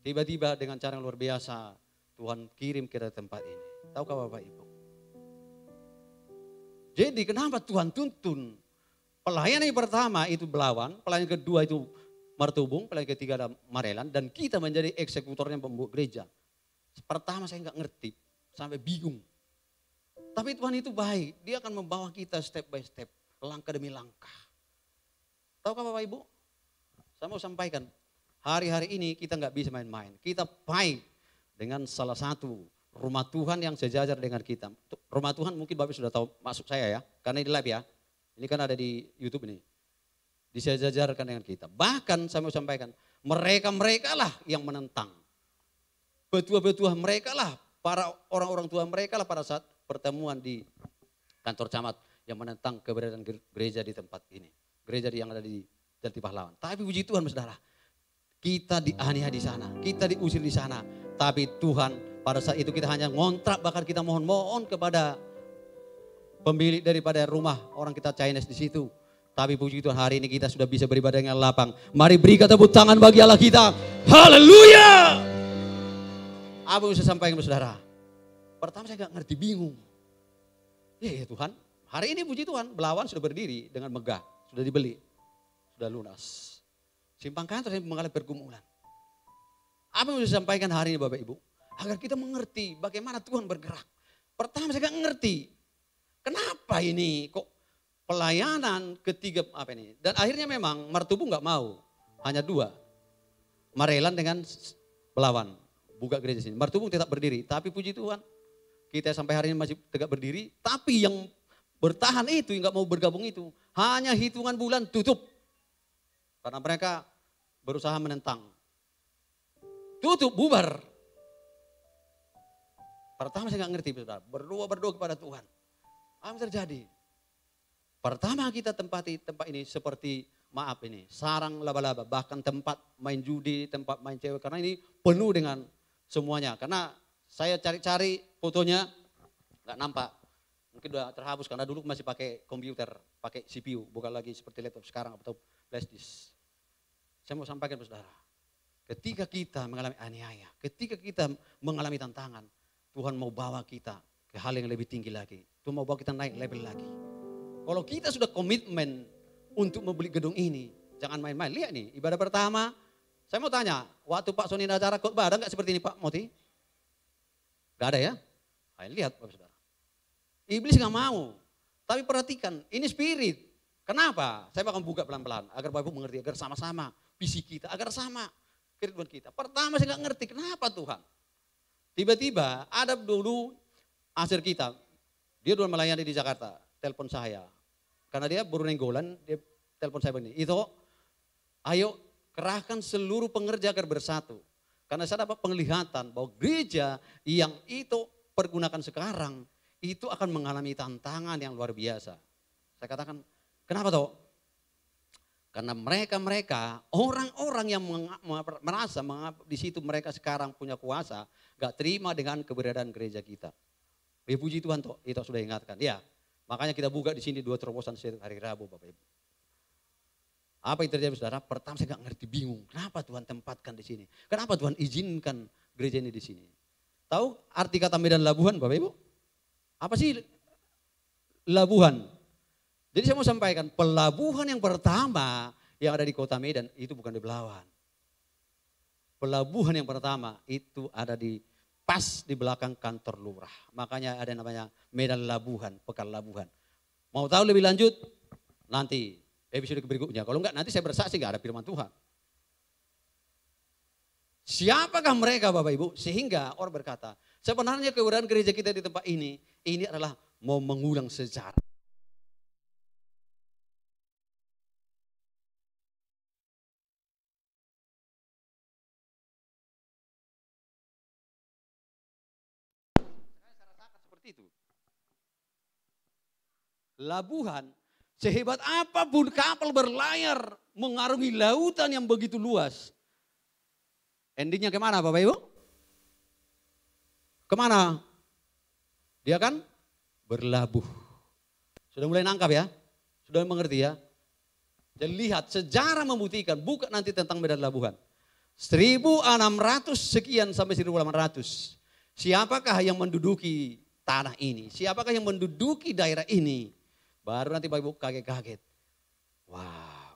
Tiba-tiba dengan cara yang luar biasa, Tuhan kirim kita ke tempat ini. Tahukah Bapak Ibu? Jadi kenapa Tuhan tuntun? Pelayanan yang pertama itu Belawan, pelayanan kedua itu Martubung, pelayanan ketiga ada Marelan, dan kita menjadi eksekutornya pembuat gereja. Pertama saya nggak ngerti, sampai bingung. Tapi Tuhan itu baik, dia akan membawa kita step by step, langkah demi langkah. Tahukah Bapak Ibu? Saya mau sampaikan, hari-hari ini kita nggak bisa main-main. Kita baik dengan salah satu rumah Tuhan yang sejajar dengan kita. Rumah Tuhan mungkin Bapak sudah tahu masuk saya ya, karena ini live ya. Ini kan ada di YouTube ini. Disejajarkan dengan kita. Bahkan saya mau sampaikan, mereka lah yang menentang. Petua-petua mereka lah, para orang-orang tua mereka lah pada saat pertemuan di kantor camat yang menentang keberadaan gereja di tempat ini. Gereja yang ada di Jalan Titi Pahlawan. Tapi puji Tuhan saudara, kita dianiaya di sana, kita diusir di sana. Tapi Tuhan pada saat itu kita hanya ngontrak, bahkan kita mohon-mohon kepada pemilik daripada rumah orang kita Chinese di situ. Tapi puji Tuhan hari ini kita sudah bisa beribadah dengan lapang. Mari berikan tepuk tangan bagi Allah kita. Haleluya. Apa yang saya sampaikan saudara? Pertama saya gak ngerti, bingung. Ya Tuhan, hari ini puji Tuhan, Belawan sudah berdiri dengan megah. Sudah dibeli, sudah lunas. Simpang Kantor saya mengalami pergumulan. Apa yang saya sampaikan hari ini Bapak Ibu? Agar kita mengerti bagaimana Tuhan bergerak. Pertama saya gak ngerti. Kenapa ini kok pelayanan ketiga apa ini? Dan akhirnya memang Martubu gak mau. Hanya 2. Marelan dengan Belawan. Buka gereja sini. Martubu tetap berdiri. Tapi puji Tuhan. Kita sampai hari ini masih tegak berdiri. Tapi yang bertahan itu, yang gak mau bergabung itu. Hanya hitungan bulan tutup. Karena mereka berusaha menentang. Tutup, bubar. Pertama saya gak ngerti, saudara. Berdoa kepada Tuhan. Apa yang terjadi? Pertama kita tempati tempat ini seperti, maaf ini, sarang laba-laba. Bahkan tempat main judi, tempat main cewek. Karena ini penuh dengan semuanya. Karena saya cari-cari fotonya, gak nampak. Mungkin udah terhapus karena dulu masih pakai komputer, pakai CPU. Bukan lagi seperti laptop sekarang atau flash disk. Saya mau sampaikan saudara. Ketika kita mengalami aniaya, ketika kita mengalami tantangan, Tuhan mau bawa kita ke hal yang lebih tinggi lagi. Tuhan mau bawa kita naik level lagi. Kalau kita sudah komitmen untuk membeli gedung ini, jangan main-main. Lihat nih, ibadah pertama, saya mau tanya, waktu Pak Soni acara khotbah ada nggak seperti ini Pak Moti? Gak ada ya? Ayo lihat Bapak Saudara. Iblis gak mau. Tapi perhatikan, ini spirit. Kenapa? Saya akan buka pelan-pelan agar Bapak Ibu mengerti, agar sama-sama visi kita, agar sama kerinduan kita. Pertama saya gak ngerti, kenapa Tuhan? Tiba-tiba ada dulu asir kita, dia dulu melayani di Jakarta, telepon saya. Karena dia baru nenggolan, dia telepon saya begini, itu ayo kerahkan seluruh pengerja agar bersatu. Karena saya dapat penglihatan bahwa gereja yang itu pergunakan sekarang itu akan mengalami tantangan yang luar biasa. Saya katakan, kenapa toh? Karena mereka orang-orang yang merasa di situ mereka sekarang punya kuasa, gak terima dengan keberadaan gereja kita. Ya puji Tuhan toh, itu sudah ingatkan. Ya, makanya kita buka di sini 2 terobosan setiap hari Rabu Bapak Ibu. Apa yang terjadi saudara? Pertama saya gak ngerti, bingung. Kenapa Tuhan tempatkan di sini? Kenapa Tuhan izinkan gereja ini di sini? Tahu arti kata Medan Labuhan Bapak Ibu? Apa sih Labuhan? Jadi saya mau sampaikan, pelabuhan yang pertama yang ada di kota Medan itu bukan di Belawan. Pelabuhan yang pertama itu ada di pas di belakang kantor lurah. Makanya ada namanya Medan Labuhan, Pekan Labuhan. Mau tahu lebih lanjut? Nanti episode berikutnya. Kalau enggak nanti saya bersaksi enggak ada firman Tuhan. Siapakah mereka Bapak Ibu? Sehingga orang berkata, sebenarnya keberadaan gereja kita di tempat ini adalah mau mengulang sejarah. Saya rasakan seperti itu. Labuhan, sehebat apapun kapal berlayar mengarungi lautan yang begitu luas. Endingnya kemana Bapak Ibu? Kemana? Dia kan berlabuh. Sudah mulai nangkap ya? Sudah mengerti ya? Jadi lihat sejarah membuktikan, bukan nanti tentang Medan Labuhan. 1600 sekian sampai 1800. Siapakah yang menduduki tanah ini? Siapakah yang menduduki daerah ini? Baru nanti Bapak Ibu kaget-kaget. Wow.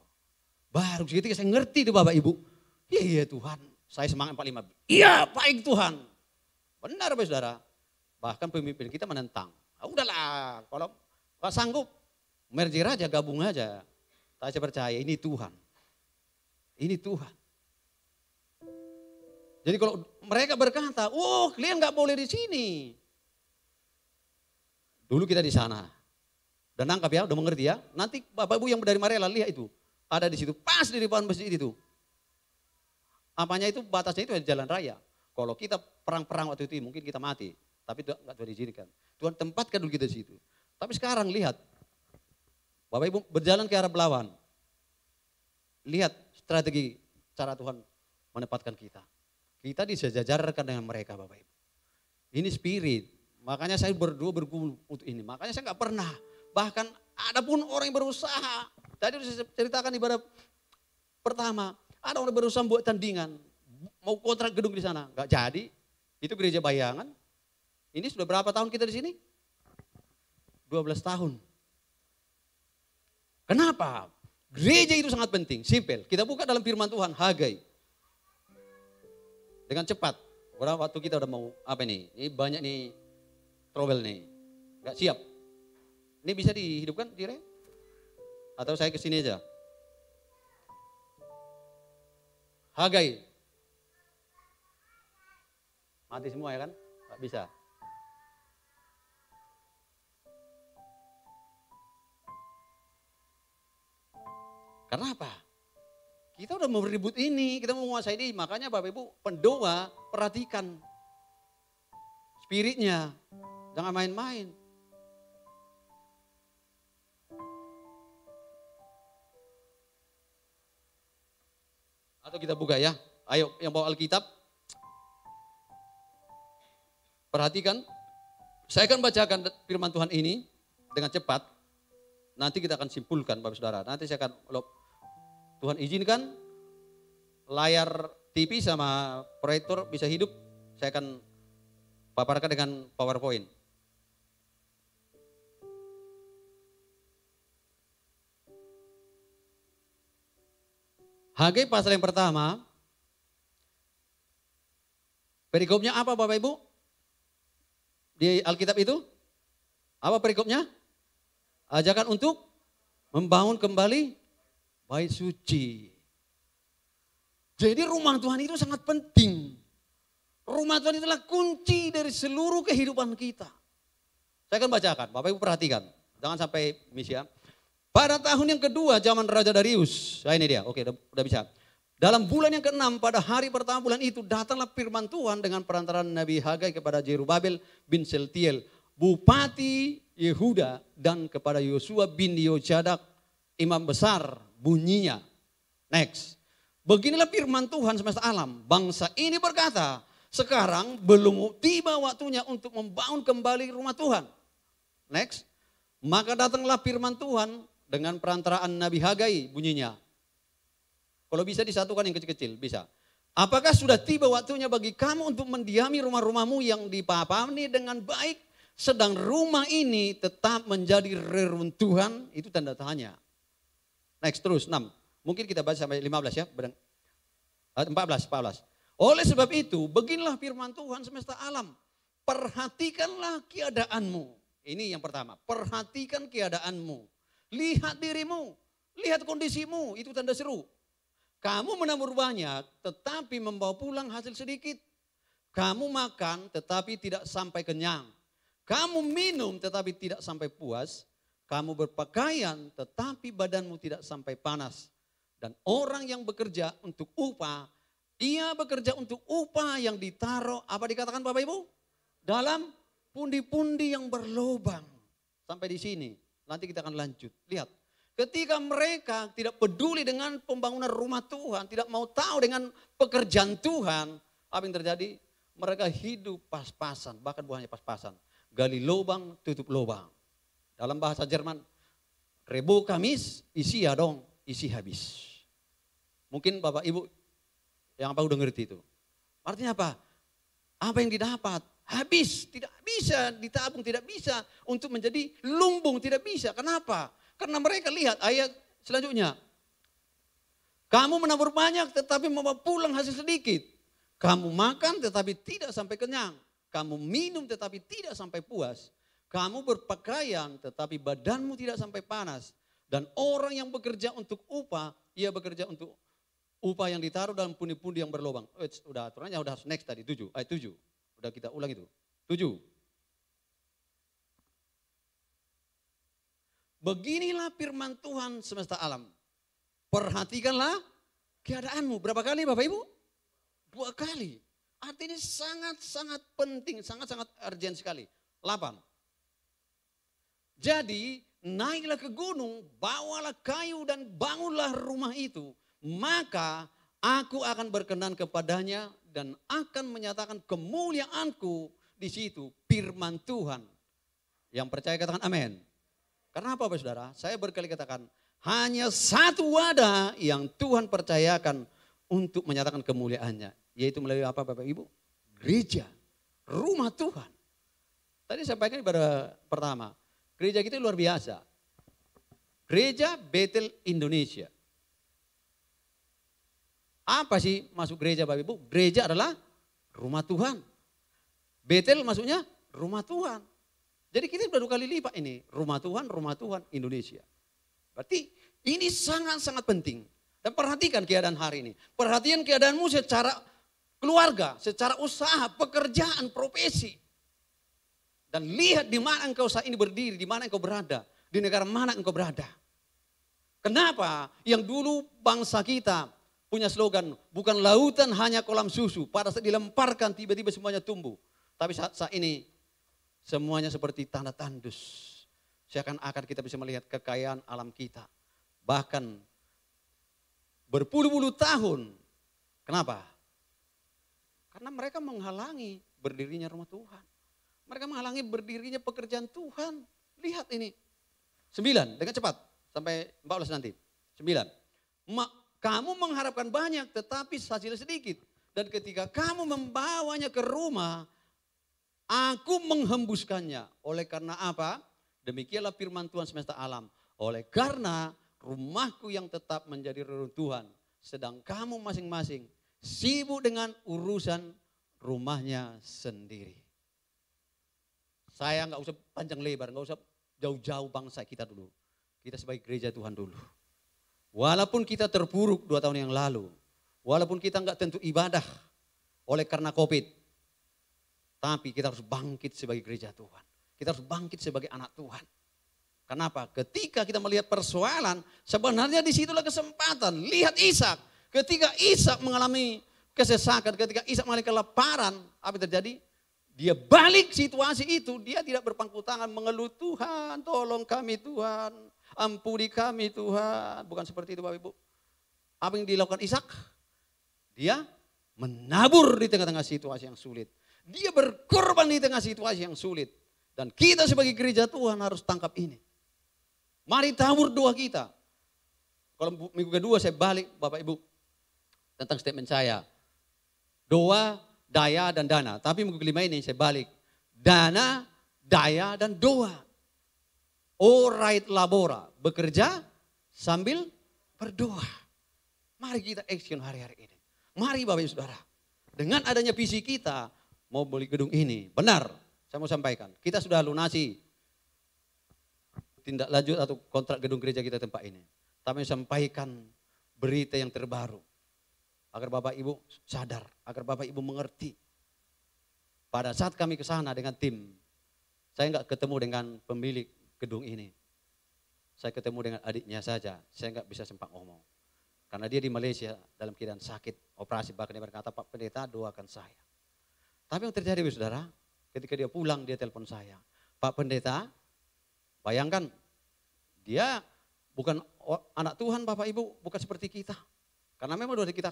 Baru seketika saya ngerti itu Bapak Ibu. Iya Tuhan. Saya semangat 45. Iya baik Tuhan. Benar Bapak Saudara. Bahkan pemimpin kita menentang. Ah, udahlah kalau gak sanggup merger aja, gabung aja. Tapi saya percaya ini Tuhan. Ini Tuhan. Jadi kalau mereka berkata, oh kalian gak boleh di sini. Dulu kita di sana. Dan nangkap ya, udah mengerti ya. Nanti Bapak Ibu yang dari Marela lihat itu. Ada di situ, pas di depan masjid itu. Apanya itu, batasnya itu jalan raya. Kalau kita perang-perang waktu itu mungkin kita mati. Tapi itu enggak Tuhan izinkan. Tuhan tempatkan dulu kita di situ. Tapi sekarang lihat. Bapak Ibu berjalan ke arah Belawan. Lihat strategi cara Tuhan menempatkan kita. Kita disejajarkan dengan mereka Bapak Ibu. Ini spirit. Makanya saya berdoa bergumul untuk ini. Makanya saya enggak pernah. Bahkan ada pun orang yang berusaha Tadi sudah saya ceritakan ibadah pertama. Ada orang berusaha buat tandingan. Mau kontrak gedung di sana. Nggak jadi. Itu gereja bayangan. Ini sudah berapa tahun kita di sini? 12 tahun. Kenapa? Gereja itu sangat penting. Simpel. Kita buka dalam firman Tuhan. Hagai. Dengan cepat. Orang waktu kita udah mau apa nih? Ini banyak nih trouble nih. Nggak siap. Ini bisa dihidupkan, Dire? Atau saya kesini aja? Hagai. Mati semua ya kan? Nggak bisa. Karena apa? Kita udah mau ribut ini, kita mau menguasai ini. Makanya Bapak Ibu pendoa perhatikan spiritnya. Jangan main-main. Atau kita buka ya. Ayo yang bawa Alkitab. Perhatikan. Saya akan bacakan firman Tuhan ini dengan cepat. Nanti kita akan simpulkan Bapak Saudara. Nanti saya akan, Tuhan izinkan layar TV sama proyektor bisa hidup. Saya akan paparkan dengan PowerPoint. Hagai pasal yang pertama. Perikopnya apa Bapak Ibu? Di Alkitab itu? Apa perikopnya? Ajakan untuk membangun kembali bait suci. Jadi rumah Tuhan itu sangat penting. Rumah Tuhan itulah kunci dari seluruh kehidupan kita. Saya akan bacakan, Bapak Ibu perhatikan. Jangan sampai miss ya. Pada tahun yang kedua zaman Raja Darius. Nah ini dia, oke udah bisa. Dalam bulan yang ke-6 pada hari pertama bulan itu datanglah firman Tuhan dengan perantaraan Nabi Hagai kepada Jerubabel bin Seltiel, Bupati Yehuda, dan kepada Yosua bin Yojadak, imam besar. Bunyinya. Next. Beginilah firman Tuhan semesta alam. Bangsa ini berkata, sekarang belum tiba waktunya untuk membangun kembali rumah Tuhan. Next. Maka datanglah firman Tuhan dengan perantaraan Nabi Hagai, bunyinya. Kalau bisa disatukan yang kecil-kecil, bisa. Apakah sudah tiba waktunya bagi kamu untuk mendiami rumah-rumahmu yang dipapani dengan baik, sedang rumah ini tetap menjadi reruntuhan? Itu tanda tanya. Next terus, 6. Mungkin kita baca sampai 15 ya. 14. Oleh sebab itu, beginilah firman Tuhan semesta alam. Perhatikanlah keadaanmu. Ini yang pertama, perhatikan keadaanmu. Lihat dirimu, lihat kondisimu, itu tanda seru. Kamu menabur banyak, tetapi membawa pulang hasil sedikit. Kamu makan, tetapi tidak sampai kenyang. Kamu minum, tetapi tidak sampai puas. Kamu berpakaian, tetapi badanmu tidak sampai panas. Dan orang yang bekerja untuk upah, ia bekerja untuk upah yang ditaruh, apa dikatakan Bapak Ibu? Dalam pundi-pundi yang berlobang. Sampai di sini, nanti kita akan lanjut. Lihat. Ketika mereka tidak peduli dengan pembangunan rumah Tuhan, tidak mau tahu dengan pekerjaan Tuhan, apa yang terjadi? Mereka hidup pas-pasan, bahkan bukan hanya pas-pasan. Gali lubang, tutup lubang. Dalam bahasa Jerman, Rebo Kamis, isi ya dong, isi habis. Mungkin Bapak Ibu yang apa udah ngerti itu. Artinya apa? Apa yang didapat? Habis, tidak bisa ditabung, tidak bisa untuk menjadi lumbung, tidak bisa. Kenapa? Karena mereka lihat ayat selanjutnya. Kamu menabur banyak tetapi membawa pulang hasil sedikit. Kamu makan tetapi tidak sampai kenyang. Kamu minum tetapi tidak sampai puas. Kamu berpakaian tetapi badanmu tidak sampai panas. Dan orang yang bekerja untuk upah, ia bekerja untuk upah yang ditaruh dalam pundi-pundi yang berlubang. Udah aturannya udah next tadi, 7. Ayat 7. Udah kita ulang itu. 7. Beginilah firman Tuhan semesta alam. Perhatikanlah keadaanmu. Berapa kali Bapak Ibu? 2 kali. Artinya sangat-sangat penting, sangat-sangat urgent sekali. 8. Jadi naiklah ke gunung, bawalah kayu dan bangunlah rumah itu. Maka aku akan berkenan kepadanya dan akan menyatakan kemuliaanku di situ. Firman Tuhan. Yang percaya katakan amin. Karena apa Bapak Saudara? Saya berkali katakan, hanya satu wadah yang Tuhan percayakan untuk menyatakan kemuliaannya. Yaitu melalui apa Bapak Ibu? Gereja, rumah Tuhan. Tadi saya sampaikan pada pertama, gereja kita luar biasa. Gereja Bethel Indonesia. Apa sih masuk gereja Bapak Ibu? Gereja adalah rumah Tuhan. Bethel maksudnya rumah Tuhan. Jadi kita sudah 2 kali lipat ini. Rumah Tuhan Indonesia. Berarti ini sangat-sangat penting. Dan perhatikan keadaan hari ini. Perhatikan keadaanmu secara keluarga, secara usaha, pekerjaan, profesi. Dan lihat di mana engkau saat ini berdiri, di mana engkau berada. Di negara mana engkau berada. Kenapa? Yang dulu bangsa kita punya slogan, bukan lautan hanya kolam susu. Pada saat dilemparkan tiba-tiba semuanya tumbuh. Tapi saat ini semuanya seperti tanda tandus. Seakan-akan kita bisa melihat kekayaan alam kita. Bahkan berpuluh-puluh tahun. Kenapa? Karena mereka menghalangi berdirinya rumah Tuhan. Mereka menghalangi berdirinya pekerjaan Tuhan. Lihat ini. 9, dengan cepat. Sampai 14 nanti. 9. Kamu mengharapkan banyak tetapi hasilnya sedikit. Dan ketika kamu membawanya ke rumah, aku menghembuskannya. Oleh karena apa? Demikianlah firman Tuhan semesta alam. Oleh karena rumahku yang tetap menjadi reruntuhan. Sedang kamu masing-masing sibuk dengan urusan rumahnya sendiri. Saya nggak usah panjang lebar, nggak usah jauh-jauh bangsa kita dulu. Kita sebagai gereja Tuhan dulu. Walaupun kita terpuruk 2 tahun yang lalu. Walaupun kita nggak tentu ibadah oleh karena COVID. Tapi kita harus bangkit sebagai gereja Tuhan. Kita harus bangkit sebagai anak Tuhan. Kenapa? Ketika kita melihat persoalan, sebenarnya disitulah kesempatan. Lihat Ishak. Ketika Ishak mengalami kesesakan, ketika Ishak mengalami kelaparan, apa yang terjadi? Dia balik situasi itu, dia tidak berpangku tangan mengeluh, Tuhan tolong kami Tuhan. Ampuni kami Tuhan. Bukan seperti itu Bapak Ibu. Apa yang dilakukan Ishak? Dia menabur di tengah-tengah situasi yang sulit. Dia berkorban di tengah situasi yang sulit. Dan kita sebagai gereja Tuhan harus tangkap ini. Mari tabur doa kita. Kalau minggu kedua saya balik Bapak Ibu. Tentang statement saya. Doa, daya, dan dana. Tapi minggu kelima ini saya balik. Dana, daya, dan doa. Orait labora, bekerja sambil berdoa. Mari kita action hari-hari ini. Mari Bapak Ibu Saudara. Dengan adanya visi kita mau beli gedung ini. Benar, saya mau sampaikan. Kita sudah lunasi tindak lanjut atau kontrak gedung gereja kita tempat ini. Tapi sampaikan berita yang terbaru. Agar Bapak Ibu sadar, agar Bapak Ibu mengerti. Pada saat kami ke sana dengan tim, saya enggak ketemu dengan pemilik gedung ini. Saya ketemu dengan adiknya saja, saya enggak bisa sempat ngomong. Karena dia di Malaysia dalam keadaan sakit, operasi, bahkan dia berkata, Pak Pendeta doakan saya. Tapi yang terjadi saudara, ketika dia pulang dia telepon saya. Pak Pendeta, bayangkan dia bukan anak Tuhan Bapak Ibu, bukan seperti kita. Karena memang udah kita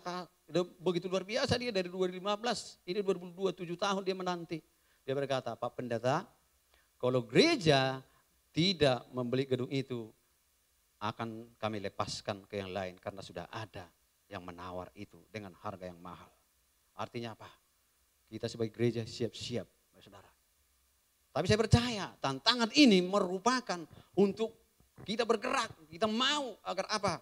begitu luar biasa dia dari 2015, ini 2022, 7 tahun dia menanti. Dia berkata, Pak Pendeta, kalau gereja tidak membeli gedung itu, akan kami lepaskan ke yang lain karena sudah ada yang menawar itu dengan harga yang mahal. Artinya apa? Kita sebagai gereja siap-siap, saudara. Tapi saya percaya tantangan ini merupakan untuk kita bergerak, kita mau agar apa?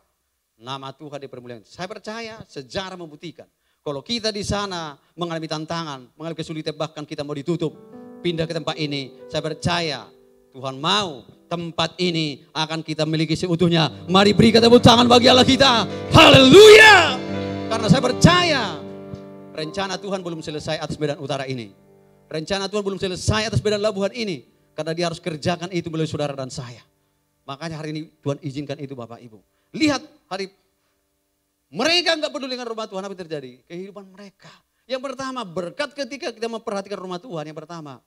Nama Tuhan dipermuliakan. Saya percaya sejarah membuktikan. Kalau kita di sana mengalami tantangan, mengalami kesulitan, bahkan kita mau ditutup, pindah ke tempat ini, saya percaya Tuhan mau tempat ini akan kita miliki seutuhnya. Mari beri tepuk tangan bagi Allah kita. Haleluya. Karena saya percaya rencana Tuhan belum selesai atas Medan Utara ini. Rencana Tuhan belum selesai atas Medan Labuhan ini. Karena dia harus kerjakan itu melalui saudara dan saya. Makanya hari ini Tuhan izinkan itu Bapak Ibu. Lihat hari mereka enggak peduli dengan rumah Tuhan, apa yang terjadi? Kehidupan mereka. Yang pertama berkat ketika kita memperhatikan rumah Tuhan. Yang pertama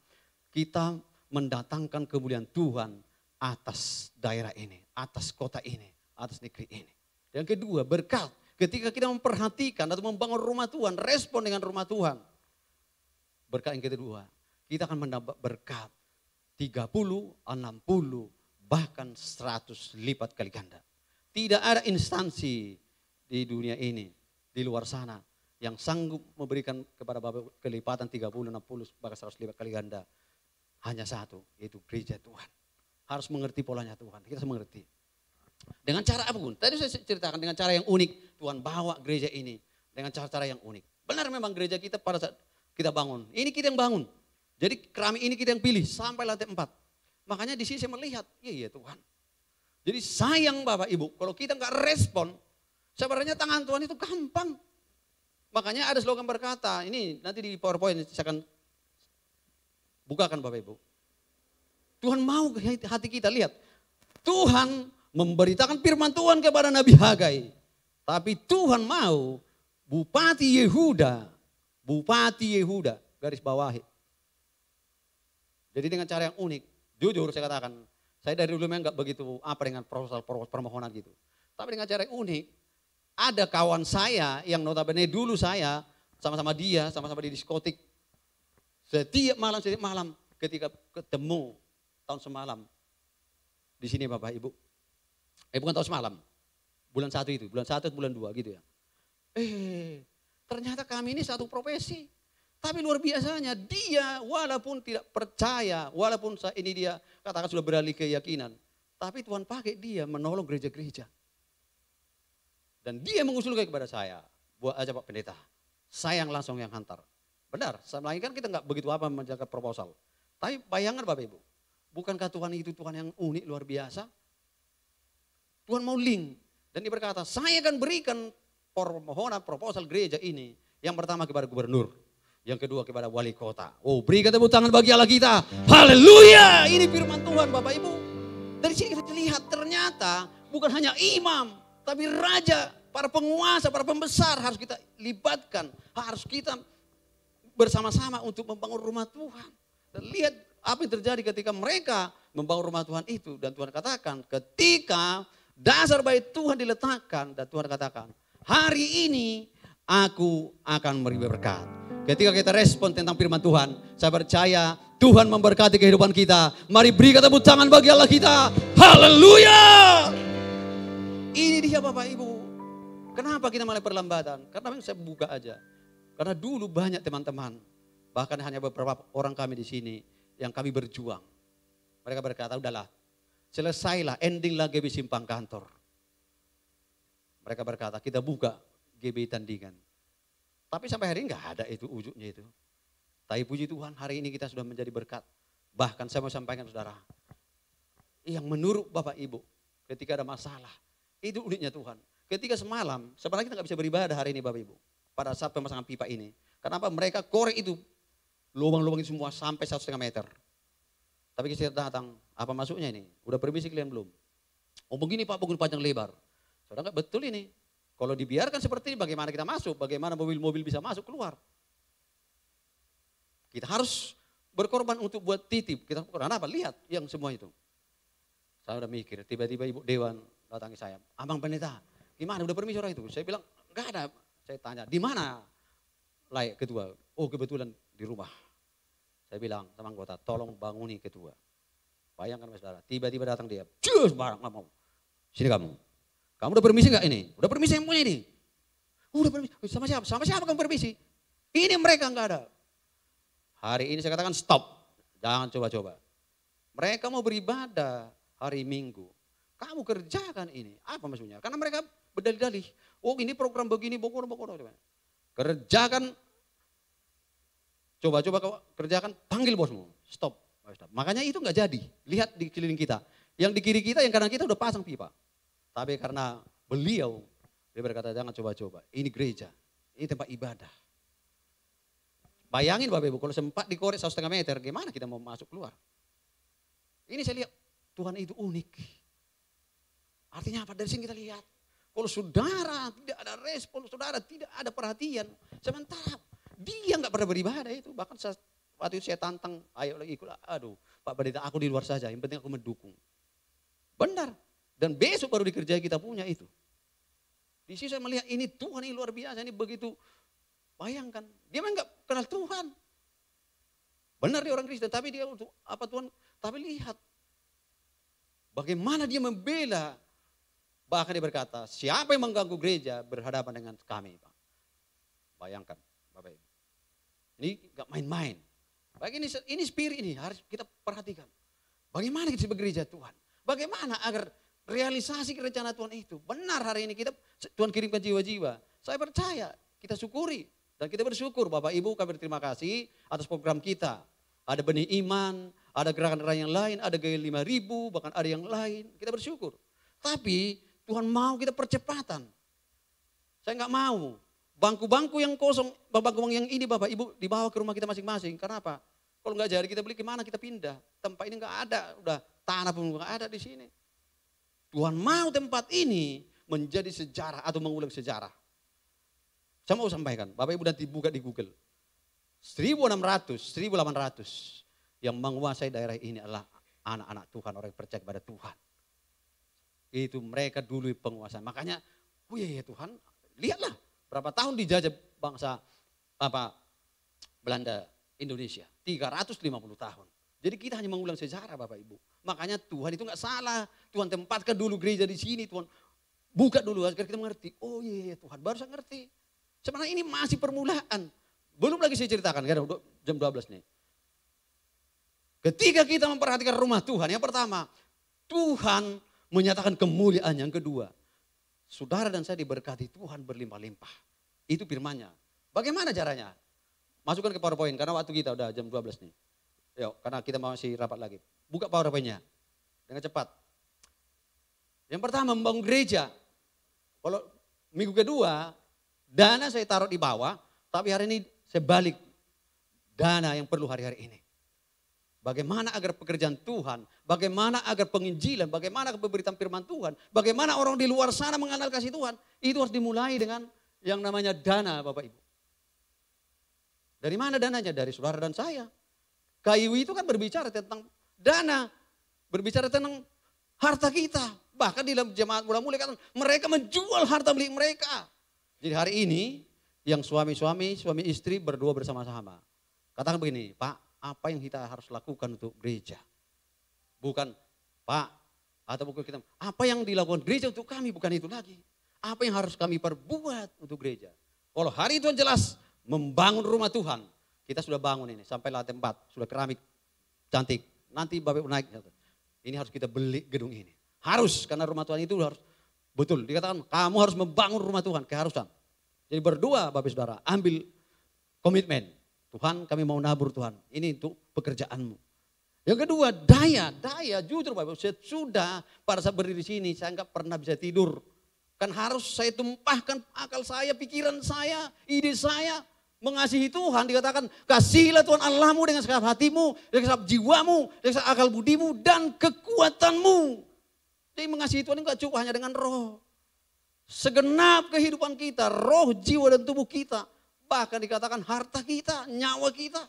kita mendatangkan kemuliaan Tuhan atas daerah ini, atas kota ini, atas negeri ini. Yang kedua, berkat ketika kita memperhatikan atau membangun rumah Tuhan, respon dengan rumah Tuhan. Berkat yang kedua, kita akan mendapat berkat 30, 60, bahkan 100 lipat kali ganda. Tidak ada instansi di dunia ini, di luar sana, yang sanggup memberikan kepada Bapak kelipatan 30, 60, bahkan 105 kali ganda. Hanya satu, yaitu gereja Tuhan. Harus mengerti polanya Tuhan, kita harus mengerti. Dengan cara apapun, tadi saya ceritakan dengan cara yang unik, Tuhan bawa gereja ini dengan cara-cara yang unik. Benar memang gereja kita pada saat kita bangun, ini kita yang bangun. Jadi keramik ini kita yang pilih sampai lantai 4. Makanya di sini saya melihat, iya Tuhan. Jadi sayang Bapak Ibu, kalau kita nggak respon, sebenarnya tangan Tuhan itu gampang. Makanya ada slogan berkata, ini nanti di PowerPoint saya akan bukakan Bapak Ibu. Tuhan mau hati kita, lihat. Tuhan memberitakan firman Tuhan kepada Nabi Hagai. Tapi Tuhan mau Bupati Yehuda, garis bawahi. Jadi dengan cara yang unik, jujur saya katakan, saya dari dulu memang enggak begitu apa dengan proposal permohonan gitu. Tapi dengan cara yang unik, ada kawan saya yang notabene dulu saya sama-sama dia, sama-sama di diskotik. Setiap malam ketika ketemu tahun semalam di sini Bapak Ibu. Bukan tahun semalam, bulan 1 itu, bulan 1 atau bulan 2 gitu ya. Ternyata kami ini satu profesi. Tapi luar biasanya dia walaupun tidak percaya, walaupun saat ini dia katakan sudah beralih keyakinan. Tapi Tuhan pakai dia menolong gereja-gereja. Dan dia mengusulkan kepada saya, buat aja Pak Pendeta. Saya yang langsung yang hantar. Benar, selama ini kan kita nggak begitu apa menjaga proposal. Tapi bayangkan Bapak Ibu, bukankah Tuhan itu Tuhan yang unik luar biasa? Tuhan mau link. Dan dia berkata, saya akan berikan permohonan proposal gereja ini. Yang pertama kepada gubernur. Yang kedua kepada wali kota. Oh, berikan tepuk tangan bagi Allah kita. Haleluya. Ini firman Tuhan Bapak Ibu. Dari sini kita lihat ternyata bukan hanya imam. Tapi raja, para penguasa, para pembesar harus kita libatkan. Harus kita bersama-sama untuk membangun rumah Tuhan. Dan lihat apa yang terjadi ketika mereka membangun rumah Tuhan itu. Dan Tuhan katakan ketika dasar bait Tuhan diletakkan. Dan Tuhan katakan hari ini aku akan memberi berkat. Ketika kita respon tentang firman Tuhan, saya percaya Tuhan memberkati kehidupan kita. Mari berikan tepuk tangan bagi Allah kita. Haleluya. Ini dia Bapak Ibu. Kenapa kita malah perlambatan? Karena saya buka aja. Karena dulu banyak teman-teman, bahkan hanya beberapa orang kami di sini yang kami berjuang. Mereka berkata, udahlah, selesailah, endinglah GB simpang kantor. Mereka berkata, kita buka GB tandingan. Tapi sampai hari ini nggak ada itu ujungnya itu. Tapi puji Tuhan hari ini kita sudah menjadi berkat. Bahkan saya mau sampaikan saudara, yang menurut Bapak Ibu ketika ada masalah, itu uniknya Tuhan. Ketika semalam, sebenarnya kita nggak bisa beribadah hari ini Bapak Ibu. Pada saat pemasangan pipa ini. Kenapa? Mereka korek itu, lubang-lubang itu semua sampai 1,5 meter. Tapi kita datang, apa masuknya ini? Udah permisi kalian belum? Oh begini Pak, begini panjang lebar. Saudara nggak betul ini. Kalau dibiarkan seperti ini, bagaimana kita masuk? Bagaimana mobil-mobil bisa masuk keluar? Kita harus berkorban untuk buat titip. Kita kenapa? Lihat yang semua itu. Saya udah mikir, tiba-tiba Ibu Dewan datangi saya. Abang Pendeta, gimana? Udah permisi orang itu? Saya bilang, enggak ada. Saya tanya, di mana layak ketua? Oh kebetulan di rumah. Saya bilang sama anggota, tolong banguni ketua. Bayangkan saudara, tiba-tiba datang dia. Cus, barang, nggak mau. Sini kamu. Kamu udah permisi nggak ini? Udah permisi yang punya ini? Udah permisi. Sama siapa? Sama siapa kamu permisi? Ini mereka nggak ada. Hari ini saya katakan stop. Jangan coba-coba. Mereka mau beribadah hari Minggu. Kamu kerjakan ini. Apa maksudnya? Karena mereka berdalih-dalih. Oh ini program begini, bokor. Kerjakan. Coba-coba kau kerjakan, panggil bosmu. Stop. Makanya itu nggak jadi. Lihat di keliling kita. Yang di kiri kita, yang kanan kita udah pasang pipa. Tapi karena beliau, dia berkata jangan coba-coba. Ini gereja, ini tempat ibadah. Bayangin Bapak Ibu, kalau sempat dikorek 1,5 meter, gimana kita mau masuk keluar? Ini saya lihat, Tuhan itu unik. Artinya apa? Dari sini kita lihat. Kalau saudara tidak ada respon, saudara tidak ada perhatian. Sementara dia nggak pernah beribadah itu. Bahkan waktu itu saya tantang, ayo lagi ikut. Aduh Pak Pendeta aku di luar saja, yang penting aku mendukung. Benar. Dan besok baru dikerjai kita punya itu. Di sini saya melihat ini Tuhan ini luar biasa, ini begitu. Bayangkan, dia memang nggak kenal Tuhan. Benar dia orang Kristen, tapi dia untuk apa Tuhan? Tapi lihat, bagaimana dia membela Bahkan dia berkata, siapa yang mengganggu gereja berhadapan dengan kami, Pak. Bayangkan, Bapak Ibu. Ini gak main-main. Ini spirit ini harus kita perhatikan. Bagaimana kita bekerja Tuhan? Bagaimana agar realisasi rencana Tuhan itu benar hari ini Tuhan kirimkan jiwa-jiwa. Saya percaya, kita syukuri. Dan kita bersyukur Bapak Ibu, kami berterima kasih atas program kita. Ada benih iman, ada gerakan yang lain, ada gaya 5.000, bahkan ada yang lain. Kita bersyukur. Tapi Tuhan mau kita percepatan. Saya nggak mau. Bangku-bangku yang kosong, bangku yang ini Bapak Ibu dibawa ke rumah kita masing-masing. Kenapa? Kalau nggak jadi kita beli kemana kita pindah. Tempat ini nggak ada, udah tanah pun nggak ada di sini. Tuhan mau tempat ini menjadi sejarah atau mengulang sejarah. Saya mau sampaikan, Bapak Ibu nanti buka di Google. 1600, 1800 yang menguasai daerah ini adalah anak-anak Tuhan, orang yang percaya kepada Tuhan. Itu mereka dulu penguasa. Makanya, oh iya Tuhan, lihatlah berapa tahun dijajah bangsa Belanda Indonesia. 350 tahun. Jadi kita hanya mengulang sejarah Bapak Ibu. Makanya Tuhan itu nggak salah. Tuhan tempatkan dulu gereja di sini. Tuhan buka dulu agar kita mengerti. Oh iya Tuhan, baru saya ngerti. Sebenarnya ini masih permulaan. Belum lagi saya ceritakan, jam 12 nih. Ketika kita memperhatikan rumah Tuhan, yang pertama, Tuhan menyatakan kemuliaan. Yang kedua, saudara dan saya diberkati Tuhan berlimpah-limpah. Itu firman-Nya. Bagaimana caranya? Masukkan ke PowerPoint, karena waktu kita udah jam 12 nih. Yuk, karena kita masih rapat lagi. Buka PowerPoint-nya dengan cepat. Yang pertama, membangun gereja. Kalau minggu kedua, dana saya taruh di bawah, tapi hari ini saya balik dana yang perlu hari-hari ini. Bagaimana agar pekerjaan Tuhan, bagaimana agar penginjilan, bagaimana pemberitaan firman Tuhan, bagaimana orang di luar sana mengenal kasih Tuhan, itu harus dimulai dengan yang namanya dana Bapak Ibu. Dari mana dananya? Dari saudara dan saya. Kayu itu kan berbicara tentang dana, berbicara tentang harta kita. Bahkan di dalam jemaat mula-mula kata mereka menjual harta milik mereka. Jadi hari ini yang suami-suami, suami istri berdua bersama-sama. Katakan begini, Pak, apa yang kita harus lakukan untuk gereja? Bukan, Pak, atau bukan kita, apa yang dilakukan gereja untuk kami, bukan itu lagi. Apa yang harus kami perbuat untuk gereja? Kalau hari itu jelas membangun rumah Tuhan, kita sudah bangun ini, sampai lantai 4, sudah keramik cantik. Nanti Bapak naik, ini harus kita beli gedung ini. Harus, karena rumah Tuhan itu harus, betul, dikatakan kamu harus membangun rumah Tuhan, keharusan. Jadi berdua Bapak Saudara, ambil komitmen. Tuhan kami mau nabur Tuhan, ini untuk pekerjaanmu. Yang kedua daya jujur Bapak sudah pada saat berdiri di sini saya enggak pernah bisa tidur. Kan harus saya tumpahkan akal saya, pikiran saya, ide saya. Mengasihi Tuhan dikatakan kasihilah Tuhan Allahmu dengan segenap hatimu, dengan segenap jiwamu, dengan segenap akal budimu dan kekuatanmu. Jadi mengasihi Tuhan enggak cukup hanya dengan roh. Segenap kehidupan kita, roh, jiwa dan tubuh kita. Bahkan dikatakan harta kita, nyawa kita.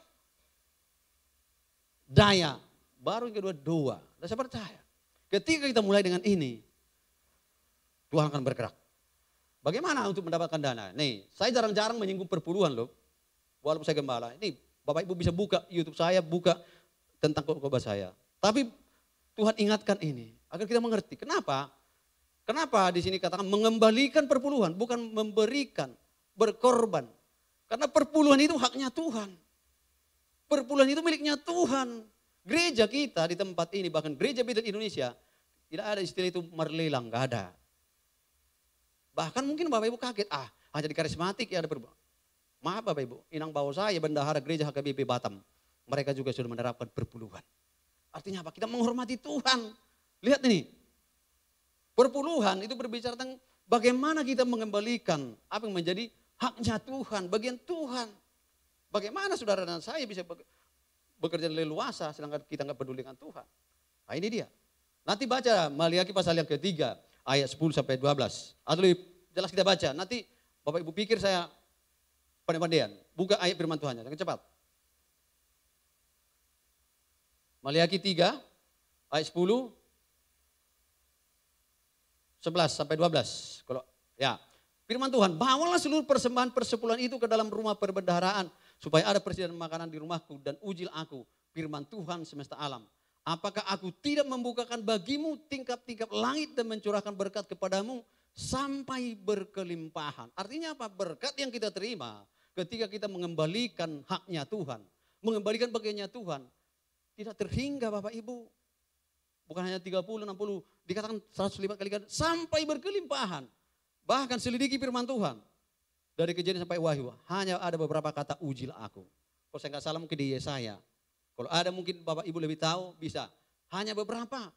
Daya, baru yang kedua doa. Dan saya percaya, ketika kita mulai dengan ini, Tuhan akan bergerak. Bagaimana untuk mendapatkan dana? Nih, saya jarang-jarang menyinggung perpuluhan loh. Walaupun saya gembala. Ini Bapak Ibu bisa buka YouTube saya, buka tentang khotbah saya. Tapi Tuhan ingatkan ini, agar kita mengerti. Kenapa? Kenapa di sini katakan mengembalikan perpuluhan, bukan memberikan, berkorban. Karena perpuluhan itu haknya Tuhan. Perpuluhan itu miliknya Tuhan. Gereja kita di tempat ini, bahkan gereja Bethel Indonesia, tidak ada istilah itu merlelang, enggak ada. Bahkan mungkin Bapak Ibu kaget, hanya di karismatik ya ada perpuluhan. Maaf Bapak Ibu, inang bawa saya bendahara gereja HKBP Batam. Mereka juga sudah menerapkan perpuluhan. Artinya apa? Kita menghormati Tuhan. Lihat ini, perpuluhan itu berbicara tentang bagaimana kita mengembalikan apa yang menjadi haknya Tuhan, bagian Tuhan. Bagaimana saudara dan saya bisa bekerja leluasa sedangkan kita nggak peduli dengan Tuhan. Nah ini dia. Nanti baca Maliaki pasal yang ketiga ayat 10 sampai 12. Atau lebih jelas kita baca. Nanti Bapak Ibu pikir saya pandai-pandaian. Buka ayat firman Tuhannya, dengan cepat. Maliaki 3 ayat 10 11 sampai 12. Kalau ya, firman Tuhan, bawalah seluruh persembahan persepuluhan itu ke dalam rumah perbendaharaan supaya ada persediaan makanan di rumahku dan ujil aku, firman Tuhan semesta alam. Apakah aku tidak membukakan bagimu tingkap-tingkap langit dan mencurahkan berkat kepadamu sampai berkelimpahan. Artinya apa? Berkat yang kita terima ketika kita mengembalikan haknya Tuhan. Mengembalikan bagiannya Tuhan. Tidak terhingga Bapak Ibu. Bukan hanya 30, 60, dikatakan 105 kali sampai berkelimpahan. Bahkan selidiki firman Tuhan. Dari Kejadian sampai Wahyu, hanya ada beberapa kata ujilah aku. Kalau saya nggak salah mungkin di Yesaya. Kalau ada mungkin Bapak Ibu lebih tahu bisa. Hanya beberapa.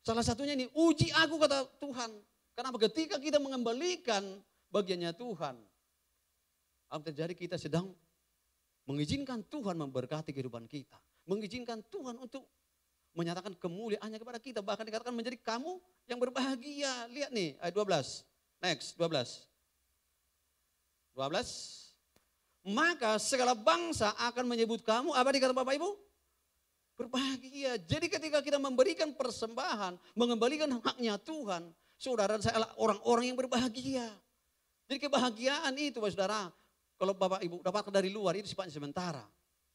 Salah satunya ini uji aku kata Tuhan. Kenapa? Ketika kita mengembalikan bagiannya Tuhan. Apa terjadi? Kita sedang mengizinkan Tuhan memberkati kehidupan kita. Mengizinkan Tuhan untuk menyatakan kemuliaannya kepada kita. Bahkan dikatakan menjadi kamu yang berbahagia. Lihat nih ayat 12. Next 12. Maka segala bangsa akan menyebut kamu, apa dikata Bapak Ibu? Berbahagia. Jadi ketika kita memberikan persembahan, mengembalikan haknya Tuhan, saudara saya adalah orang-orang yang berbahagia. Jadi kebahagiaan itu Bapak Saudara, kalau Bapak Ibu dapatkan dari luar itu sifatnya sementara.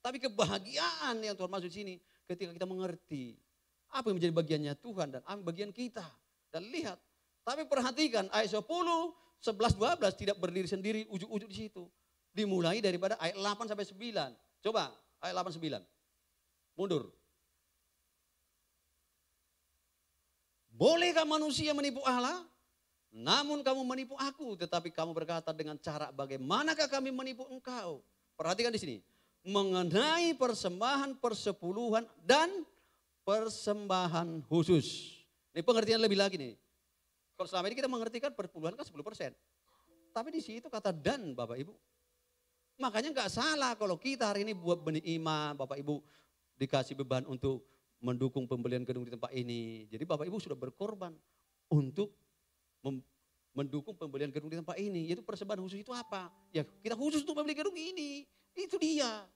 Tapi kebahagiaan yang Tuhan maksud di sini ketika kita mengerti apa yang menjadi bagiannya Tuhan dan apa bagian kita. Dan lihat, tapi perhatikan ayat 10, 11, 12 tidak berdiri sendiri ujuk-ujuk di situ. Dimulai daripada ayat 8 sampai 9. Coba ayat 8, 9. Mundur. Bolehkah manusia menipu Allah? Namun kamu menipu aku, tetapi kamu berkata dengan cara bagaimanakah kami menipu engkau? Perhatikan di sini. Mengenai persembahan, persepuluhan, dan persembahan khusus. Ini pengertian lebih lagi nih. Kalau selama ini kita mengertikan perpuluhan kan 10%. Tapi di situ kata dan Bapak Ibu. Makanya nggak salah kalau kita hari ini buat benih iman, Bapak Ibu dikasih beban untuk mendukung pembelian gedung di tempat ini. Jadi Bapak Ibu sudah berkorban untuk mendukung pembelian gedung di tempat ini. Yaitu persembahan khusus itu apa? Ya kita khusus untuk membeli gedung ini. Itu dia.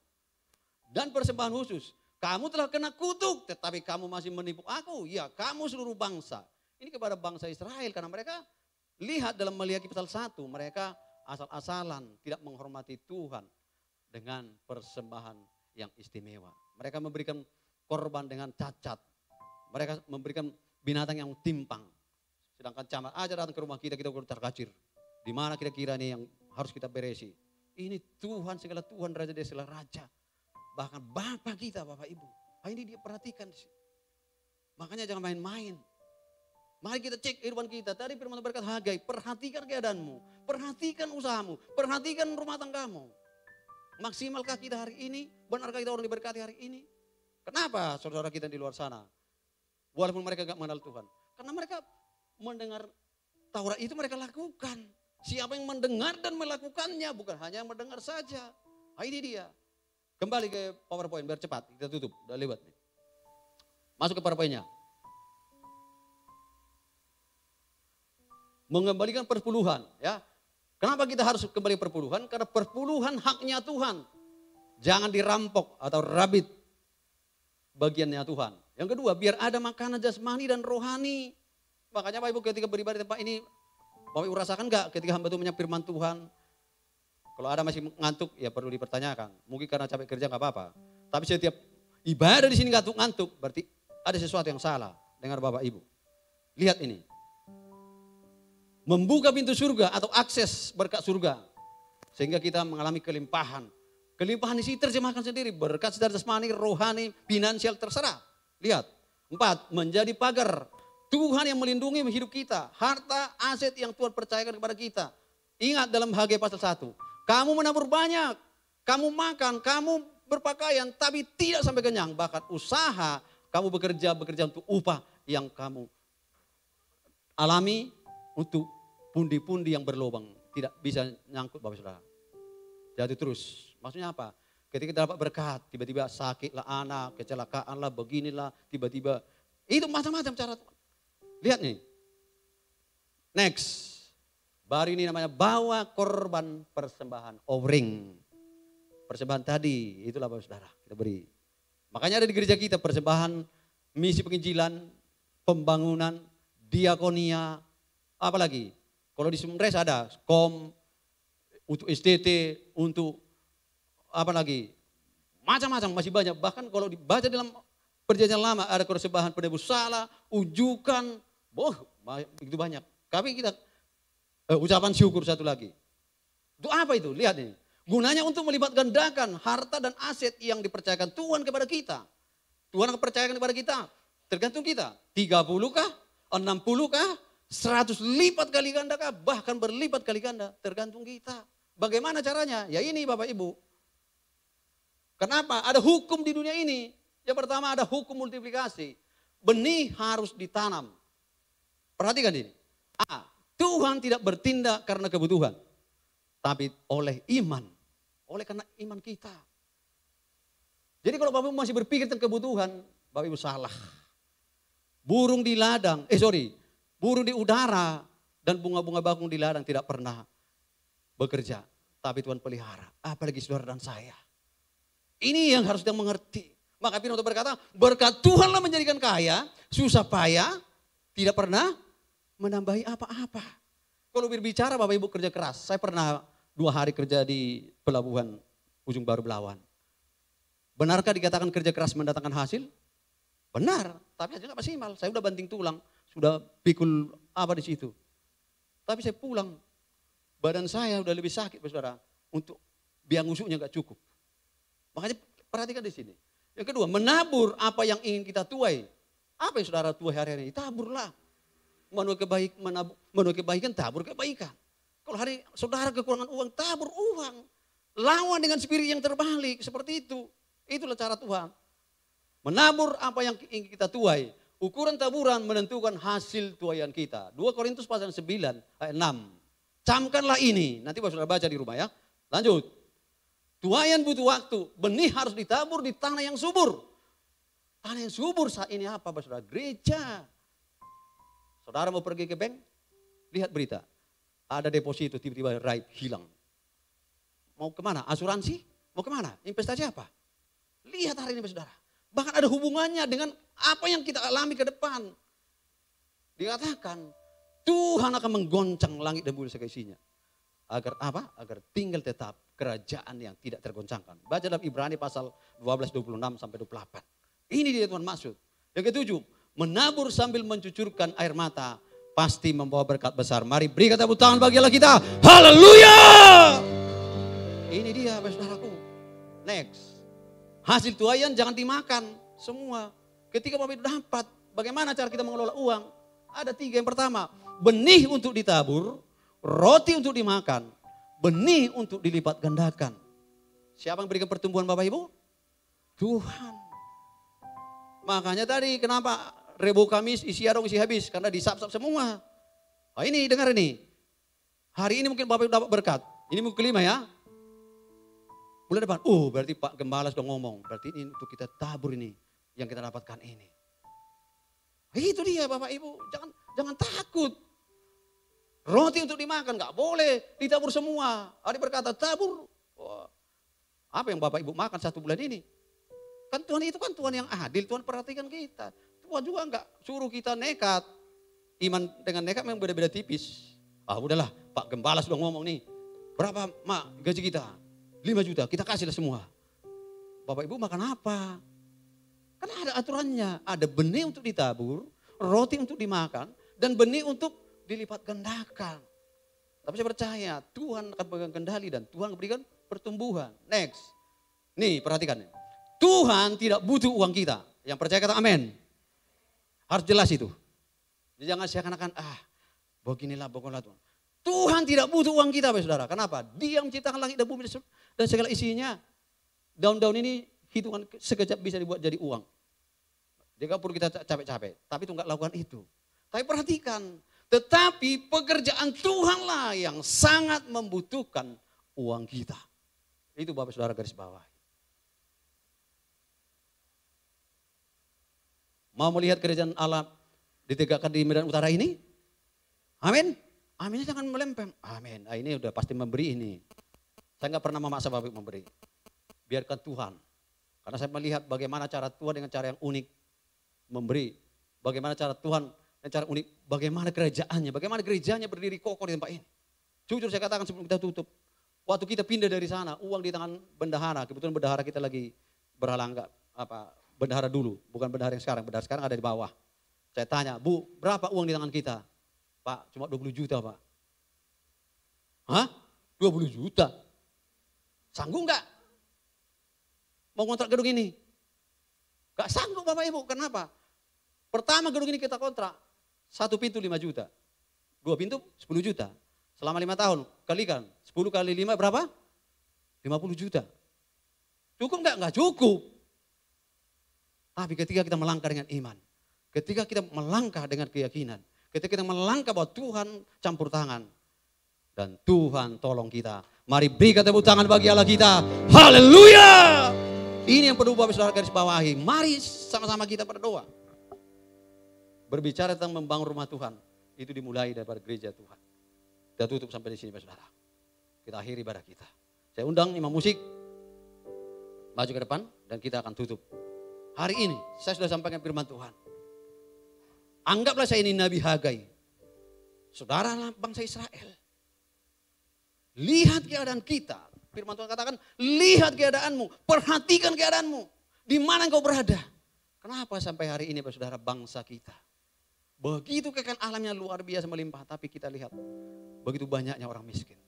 Dan persembahan khusus. Kamu telah kena kutuk tetapi kamu masih menipu aku. Ya kamu seluruh bangsa. Ini kepada bangsa Israel karena mereka lihat dalam Maliaki pasal 1. Mereka asal-asalan tidak menghormati Tuhan dengan persembahan yang istimewa. Mereka memberikan korban dengan cacat. Mereka memberikan binatang yang timpang. Sedangkan camat aja datang ke rumah kita terkacir. Di mana kira-kira nih yang harus kita beresi. Ini Tuhan segala Tuhan, Raja dia segala Raja. Bahkan Bapak kita, Bapak Ibu. Ini dia perhatikan. Makanya jangan main-main. Mari kita cek kehidupan kita. Tadi firman berkat Hagai, perhatikan keadaanmu. Perhatikan usahamu. Perhatikan rumah tanggamu. Maksimalkah kita hari ini? Benarkah kita orang diberkati hari ini? Kenapa saudara kita di luar sana? Walaupun mereka gak mengenal Tuhan. Karena mereka mendengar Taurat itu mereka lakukan. Siapa yang mendengar dan melakukannya, bukan hanya mendengar saja. Ini dia. Kembali ke PowerPoint biar cepat. Kita tutup, udah lewat nih. Masuk ke PowerPoint-nya. Mengembalikan perpuluhan, ya. Kenapa kita harus kembali perpuluhan? Karena perpuluhan haknya Tuhan. Jangan dirampok atau rabit bagiannya Tuhan. Yang kedua, biar ada makanan jasmani dan rohani. Makanya Bapak Ibu ketika beribadah di tempat ini, Bapak Ibu rasakan enggak ketika hamba Tuhan menyampaikan firman Tuhan? Kalau ada masih ngantuk, ya perlu dipertanyakan. Mungkin karena capek kerja enggak apa-apa. Tapi setiap ibadah di sini ngantuk, berarti ada sesuatu yang salah dengan Bapak Ibu. Lihat ini. Membuka pintu surga atau akses berkat surga. Sehingga kita mengalami kelimpahan. Kelimpahan di sini terjemahkan sendiri. Berkat secara jasmani, rohani, finansial terserah. Lihat. 4. Menjadi pagar. Tuhan yang melindungi hidup kita. Harta, aset yang Tuhan percayakan kepada kita. Ingat dalam Hagai pasal 1. Kamu menabur banyak. Kamu makan, kamu berpakaian. Tapi tidak sampai kenyang. Bahkan usaha, kamu bekerja untuk upah yang kamu alami untuk pundi-pundi yang berlubang. Tidak bisa nyangkut Bapak Saudara. Jadi terus. Maksudnya apa? Ketika kita dapat berkat, tiba-tiba sakitlah anak, kecelakaan lah, beginilah, tiba-tiba. Itu macam-macam cara Tuhan. Lihat nih. Next. Baru ini namanya bawa korban persembahan. Offering. Persembahan tadi, itulah Bapak Saudara. Kita beri. Makanya ada di gereja kita persembahan misi penginjilan, pembangunan, diakonia, apalagi. Kalau di Sumres ada kom, untuk STT, untuk apa lagi. Macam-macam masih banyak. Bahkan kalau dibaca dalam Perjanjian lama ada persembahan penebus salah, ujukan, begitu banyak. Tapi kita ucapan syukur satu lagi. Itu apa itu? Lihat ini. Gunanya untuk melipat gandakan harta dan aset yang dipercayakan Tuhan kepada kita. Tuhan akan percayakan kepada kita. Tergantung kita. 30 kah? 60 kah? 100 lipat kali ganda kah? Bahkan berlipat kali ganda. Tergantung kita. Bagaimana caranya? Ya ini Bapak Ibu. Kenapa? Ada hukum di dunia ini. Yang pertama ada hukum multiplikasi. Benih harus ditanam. Perhatikan ini. Tuhan tidak bertindak karena kebutuhan. Tapi oleh iman. Oleh karena iman kita. Jadi kalau Bapak Ibu masih berpikir tentang kebutuhan, Bapak Ibu salah. Burung di ladang, burung di udara dan bunga-bunga bakung di ladang tidak pernah bekerja. Tapi Tuhan pelihara. Apalagi saudara dan saya. Ini yang harus kita mengerti. Maka Firman Tuhan berkata, berkat Tuhanlah menjadikan kaya, susah payah, tidak pernah menambahi apa-apa. Kalau berbicara Bapak Ibu kerja keras, saya pernah 2 hari kerja di pelabuhan Ujung Baru Belawan. Benarkah dikatakan kerja keras mendatangkan hasil? Benar, tapi hasilnya maksimal. Saya udah banting tulang, sudah pikul apa di situ. Tapi saya pulang, badan saya udah lebih sakit, saudara, untuk biang usuknya gak cukup. Makanya perhatikan di sini. Yang kedua, menabur apa yang ingin kita tuai. Apa yang saudara tuai hari-hari ini? Taburlah. Menuai kebaikan, tabur kebaikan. Kalau hari saudara kekurangan uang, tabur uang. Lawan dengan spirit yang terbalik, seperti itu. Itulah cara Tuhan. Menabur apa yang ingin kita tuai. Ukuran taburan menentukan hasil tuaian kita. 2 Korintus pasal 9 ayat 6. Camkanlah ini. Nanti saudara baca di rumah ya. Lanjut. Tuaian butuh waktu. Benih harus ditabur di tanah yang subur. Tanah yang subur saat ini apa saudara? Gereja. Saudara mau pergi ke bank? Lihat berita. Ada deposito tiba-tiba hilang. Mau kemana? Asuransi? Mau kemana? Investasi apa? Lihat hari ini saudara. Bahkan ada hubungannya dengan apa yang kita alami ke depan. Dikatakan Tuhan akan menggoncang langit dan bumi segala isinya. Agar apa? Agar tinggal tetap kerajaan yang tidak tergoncangkan. Baca dalam Ibrani pasal 12, 26 sampai 28. Ini dia Tuhan maksud. Yang ketujuh, menabur sambil mencucurkan air mata pasti membawa berkat besar. Mari beri tepuk tangan bagi Allah kita. Haleluya! Ini dia saudaraku. Next. Hasil tuaian jangan dimakan semua. Ketika Bapak Ibu dapat, bagaimana cara kita mengelola uang? Ada 3. Yang pertama, benih untuk ditabur, roti untuk dimakan, benih untuk dilipat gandakan. Siapa yang berikan pertumbuhan Bapak Ibu? Tuhan. Makanya tadi kenapa Rebo Kamis isi arong isi habis? Karena disap-sap semua. Nah, ini dengar ini. Hari ini mungkin Bapak Ibu dapat berkat. Ini minggu kelima ya. Bulan depan, berarti Pak Gembala sudah ngomong. Berarti ini untuk kita tabur ini. Yang kita dapatkan ini. Itu dia Bapak Ibu. Jangan takut. Roti untuk dimakan, gak boleh ditabur semua. Ada berkata tabur. Apa yang Bapak Ibu makan 1 bulan ini? Kan Tuhan itu kan Tuhan yang adil, Tuhan perhatikan kita. Tuhan juga gak suruh kita nekat. Iman dengan nekat memang beda-beda tipis. Udahlah Pak Gembala sudah ngomong nih. Berapa gaji kita? 5 juta, kita kasihlah semua. Bapak Ibu makan apa? Kan ada aturannya. Ada benih untuk ditabur, roti untuk dimakan, dan benih untuk dilipat gandakan. Tapi saya percaya Tuhan akan pegang kendali dan Tuhan memberikan pertumbuhan. Next. Nih perhatikan. Tuhan tidak butuh uang kita. Yang percaya kata amin. Harus jelas itu. Jangan seakan-akan beginilah Tuhan. Tuhan tidak butuh uang kita saudara. Kenapa? Dia menciptakan langit dan bumi dan segala isinya. Daun-daun ini hitungan sekejap bisa dibuat jadi uang. Jadi perlu kita capek-capek. Tapi itu enggak lakukan itu. Tapi perhatikan. Tetapi pekerjaan Tuhanlah yang sangat membutuhkan uang kita. Itu Bapak Saudara garis bawah. Mau melihat kerajaan Allah ditegakkan di Medan Utara ini? Amin. Aminnya jangan melempem. Amin. Ini udah pasti memberi ini. Saya nggak pernah memaksa Bapak memberi. Biarkan Tuhan. Karena saya melihat bagaimana cara Tuhan dengan cara yang unik memberi. Bagaimana cara Tuhan dengan cara unik. Bagaimana kerajaannya. Bagaimana gerejanya berdiri kokoh di tempat ini. Jujur saya katakan sebelum kita tutup. Waktu kita pindah dari sana, uang di tangan bendahara. Kebetulan bendahara kita lagi berhalangan bendahara dulu, bukan bendahara yang sekarang. Bendahara sekarang ada di bawah. Saya tanya, Bu, berapa uang di tangan kita? Pak, cuma 20 juta, Pak. Hah? 20 juta? Sanggup nggak? Mau kontrak gedung ini? Gak sanggup Bapak Ibu, kenapa? Pertama gedung ini kita kontrak, 1 pintu 5 juta. 2 pintu 10 juta. Selama 5 tahun, kalikan 10 kali 5 berapa? 50 juta. Cukup nggak? Nggak cukup. Tapi ketika kita melangkah dengan iman, ketika kita melangkah dengan keyakinan, ketika kita melangkah bahwa Tuhan campur tangan, dan Tuhan tolong kita. Mari berikan tepuk tangan bagi Allah kita. Haleluya! Ini yang perlu Bapak Saudara garis bawahi. Mari sama-sama kita berdoa. Berbicara tentang membangun rumah Tuhan, itu dimulai daripada gereja Tuhan. Kita tutup sampai di sini Bapak Saudara. Kita akhiri ibadah kita. Saya undang imam musik maju ke depan dan kita akan tutup. Hari ini saya sudah sampaikan firman Tuhan. Anggaplah saya ini Nabi Hagai. Saudara bangsa Israel. Lihat keadaan kita. Firman Tuhan katakan, lihat keadaanmu, perhatikan keadaanmu. Di mana engkau berada? Kenapa sampai hari ini Bapak Saudara bangsa kita? Begitu kekayaan alamnya luar biasa melimpah, tapi kita lihat begitu banyaknya orang miskin.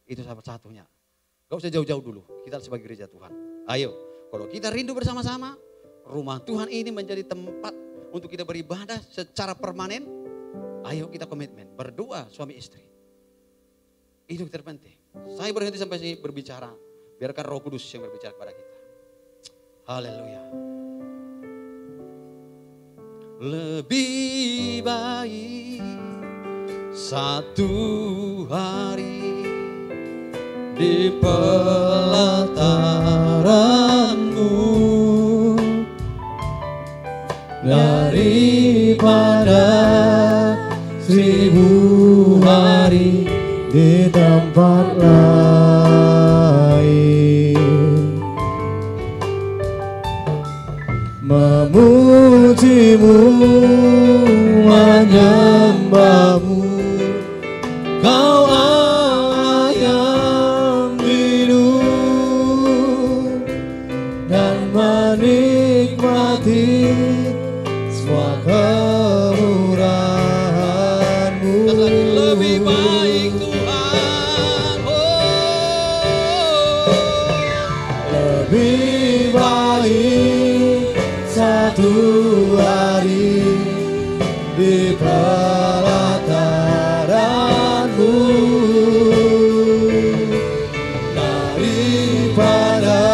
Itu salah satunya. Gak usah jauh-jauh dulu, kita sebagai gereja Tuhan. Ayo, kalau kita rindu bersama-sama, rumah Tuhan ini menjadi tempat untuk kita beribadah secara permanen. Ayo kita komitmen, berdoa suami istri. Itu terpenting. Saya berhenti sampai sini berbicara, biarkan Roh Kudus yang berbicara kepada kita. Haleluya. Lebih baik satu hari di pelataranmu daripada 1000 hari di tempat lain. Memujimu, menyembahmu, Kau Allah yang hidup, dan menikmati semua kemurahan-Mu. Lebih baik Tuhan, lebih baik satu hari di pelataran-Mu daripada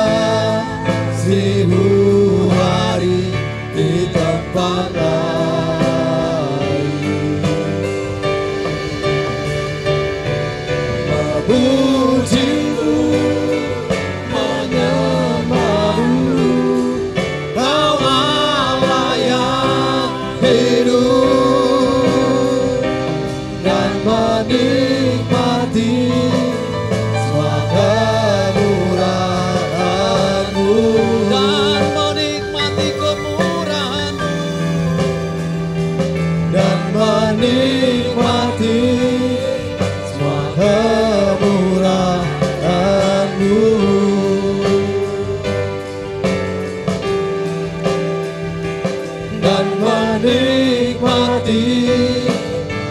1000 hari di tempat lain. Memujimu, menyembahmu, Kau Allah yang hidup, dan menikmati semua kemurahan-Mu, dan menikmati kemurahan-Mu, dan menikmati semua kemurahan-Mu, dan menikmati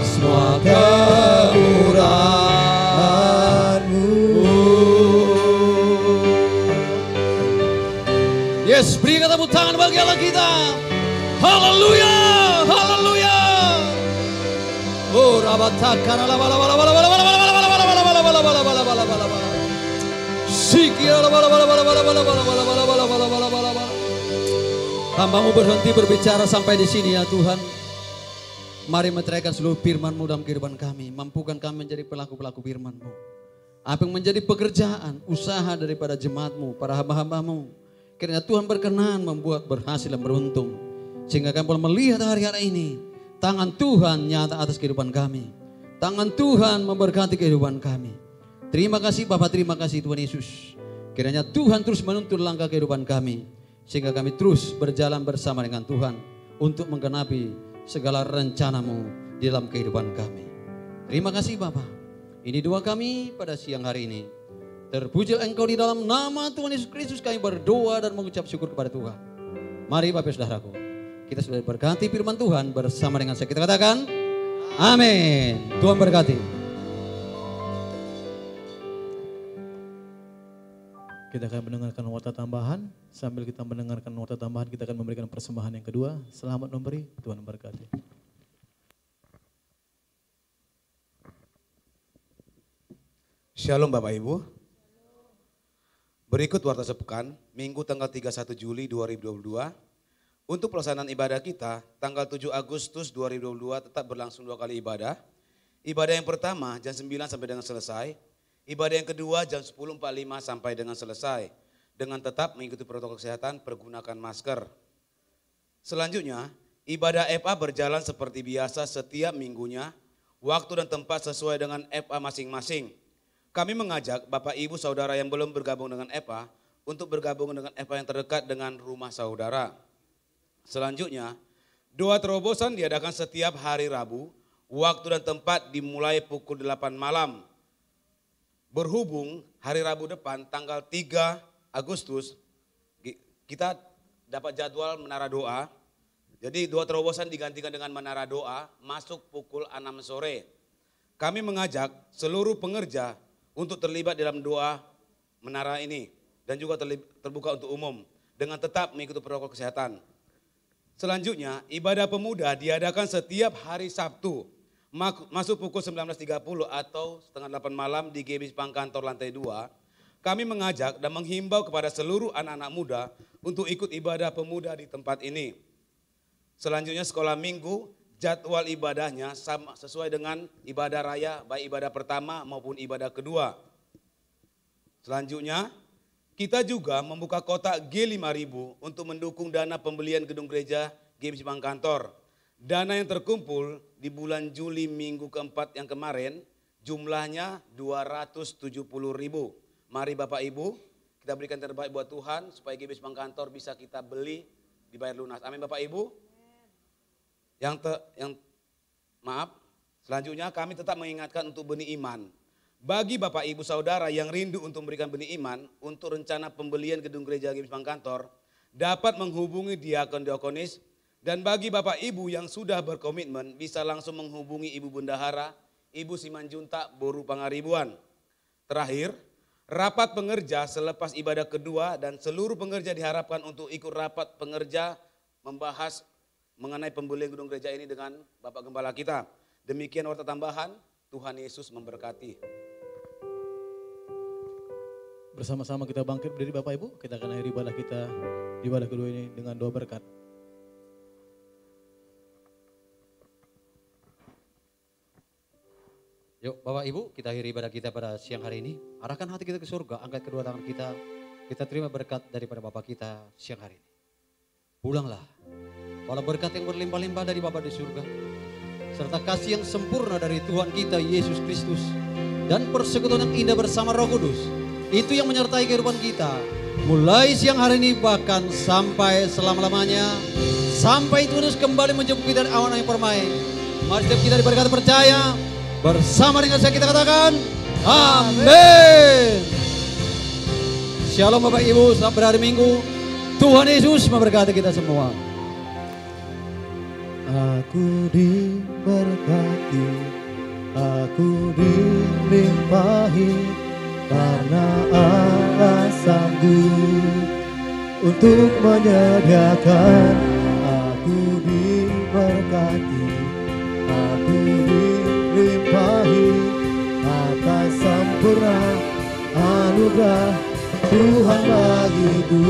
semua kemurahan-Mu. Yes, berikan tepuk tangan bagi Allah kita. Haleluya, haleluya. Oh, rabatakara la bala bala bala bala bala bala bala bala bala bala bala bala bala bala bala bala. Sikira la bala bala bala bala bala bala bala bala bala bala bala bala bala. Hamba-Mu berhenti berbicara sampai di sini ya Tuhan. Mari meteraikan seluruh firman-Mu dalam kehidupan kami. Mampukan kami menjadi pelaku-pelaku firman-Mu. Apa yang menjadi pekerjaan, usaha daripada jemaat-Mu, para hamba-hamba-Mu. Kiranya Tuhan berkenan membuat berhasil dan beruntung. Sehingga kami boleh melihat hari-hari ini. Tangan Tuhan nyata atas kehidupan kami. Tangan Tuhan memberkati kehidupan kami. Terima kasih Bapa, terima kasih Tuhan Yesus. Kiranya Tuhan terus menuntun langkah kehidupan kami. Sehingga kami terus berjalan bersama dengan Tuhan. Untuk menggenapi segala rencana-Mu di dalam kehidupan kami. Terima kasih Bapa. Ini doa kami pada siang hari ini. Terpuji Engkau di dalam nama Tuhan Yesus Kristus kami berdoa dan mengucap syukur kepada Tuhan. Mari Bapak Saudaraku, kita sudah berganti firman Tuhan bersama dengan saya. Kita katakan, amin. Tuhan berkati. Kita akan mendengarkan warta tambahan. Sambil kita mendengarkan warta tambahan, kita akan memberikan persembahan yang kedua. Selamat memberi, Tuhan memberkati. Shalom Bapak Ibu. Berikut warta sepekan, Minggu tanggal 31 Juli 2022. Untuk pelaksanaan ibadah kita, tanggal 7 Agustus 2022 tetap berlangsung 2 kali ibadah. Ibadah yang pertama jam 9 sampai dengan selesai. Ibadah yang kedua jam 10.45 sampai dengan selesai. Dengan tetap mengikuti protokol kesehatan, pergunakan masker. Selanjutnya, ibadah FA berjalan seperti biasa setiap minggunya. Waktu dan tempat sesuai dengan FA masing-masing. Kami mengajak Bapak Ibu Saudara yang belum bergabung dengan FA untuk bergabung dengan FA yang terdekat dengan rumah saudara. Selanjutnya, doa terobosan diadakan setiap hari Rabu, waktu dan tempat dimulai pukul 8 malam. Berhubung hari Rabu depan tanggal 3 Agustus, kita dapat jadwal menara doa. Jadi doa terobosan digantikan dengan menara doa, masuk pukul 6 sore. Kami mengajak seluruh pengerja untuk terlibat dalam doa menara ini dan juga terbuka untuk umum dengan tetap mengikuti protokol kesehatan. Selanjutnya, ibadah pemuda diadakan setiap hari Sabtu masuk pukul 19.30 atau setengah 8 malam di GBI Pangkantor lantai 2. Kami mengajak dan menghimbau kepada seluruh anak-anak muda untuk ikut ibadah pemuda di tempat ini. Selanjutnya sekolah minggu, jadwal ibadahnya sama sesuai dengan ibadah raya, baik ibadah pertama maupun ibadah kedua. Selanjutnya, kita juga membuka kotak G5.000 untuk mendukung dana pembelian gedung gereja GBI Pangkantor. Dana yang terkumpul di bulan Juli minggu keempat yang kemarin jumlahnya 270.000. Mari Bapak Ibu, kita berikan terbaik buat Tuhan supaya GBI Pangkantor bisa kita beli, dibayar lunas. Amin Bapak Ibu. Selanjutnya kami tetap mengingatkan untuk benih iman. Bagi Bapak Ibu Saudara yang rindu untuk memberikan benih iman untuk rencana pembelian gedung gereja GBI Pangkantor dapat menghubungi diakon-diakonis, dan bagi Bapak Ibu yang sudah berkomitmen bisa langsung menghubungi Ibu Bendahara, Ibu Simanjuntak, Boru Pangaribuan. Terakhir, rapat pengerja selepas ibadah kedua dan seluruh pengerja diharapkan untuk ikut rapat pengerja membahas mengenai pembelian gedung gereja ini dengan Bapak Gembala kita. Demikian warta tambahan, Tuhan Yesus memberkati. Bersama-sama kita bangkit berdiri Bapak Ibu, kita akan akhiri ibadah kita di ibadah kedua ini dengan doa berkat. Yuk Bapak Ibu, kita akhiri ibadah kita pada siang hari ini. Arahkan hati kita ke surga, angkat kedua tangan kita. Kita terima berkat daripada Bapak kita siang hari ini. Pulanglah, walau berkat yang berlimpah-limpah dari Bapa di surga, serta kasih yang sempurna dari Tuhan kita Yesus Kristus, dan persekutuan yang indah bersama Roh Kudus, itu yang menyertai kehidupan kita, mulai siang hari ini bahkan sampai selama-lamanya, sampai Tuhan Yesus kembali menjemput kita dari awan yang permai. Mari setiap kita diberkati percaya, bersama dengan saya kita katakan, amin. Shalom Bapak Ibu, selamat berhari Minggu. Tuhan Yesus memberkati kita semua. Aku diberkati, aku dilimpahi, karena Allah sanggup untuk menyediakan. Aku diberkati, aku dilimpahi, atas sempurna anugerah Tuhan bagiku.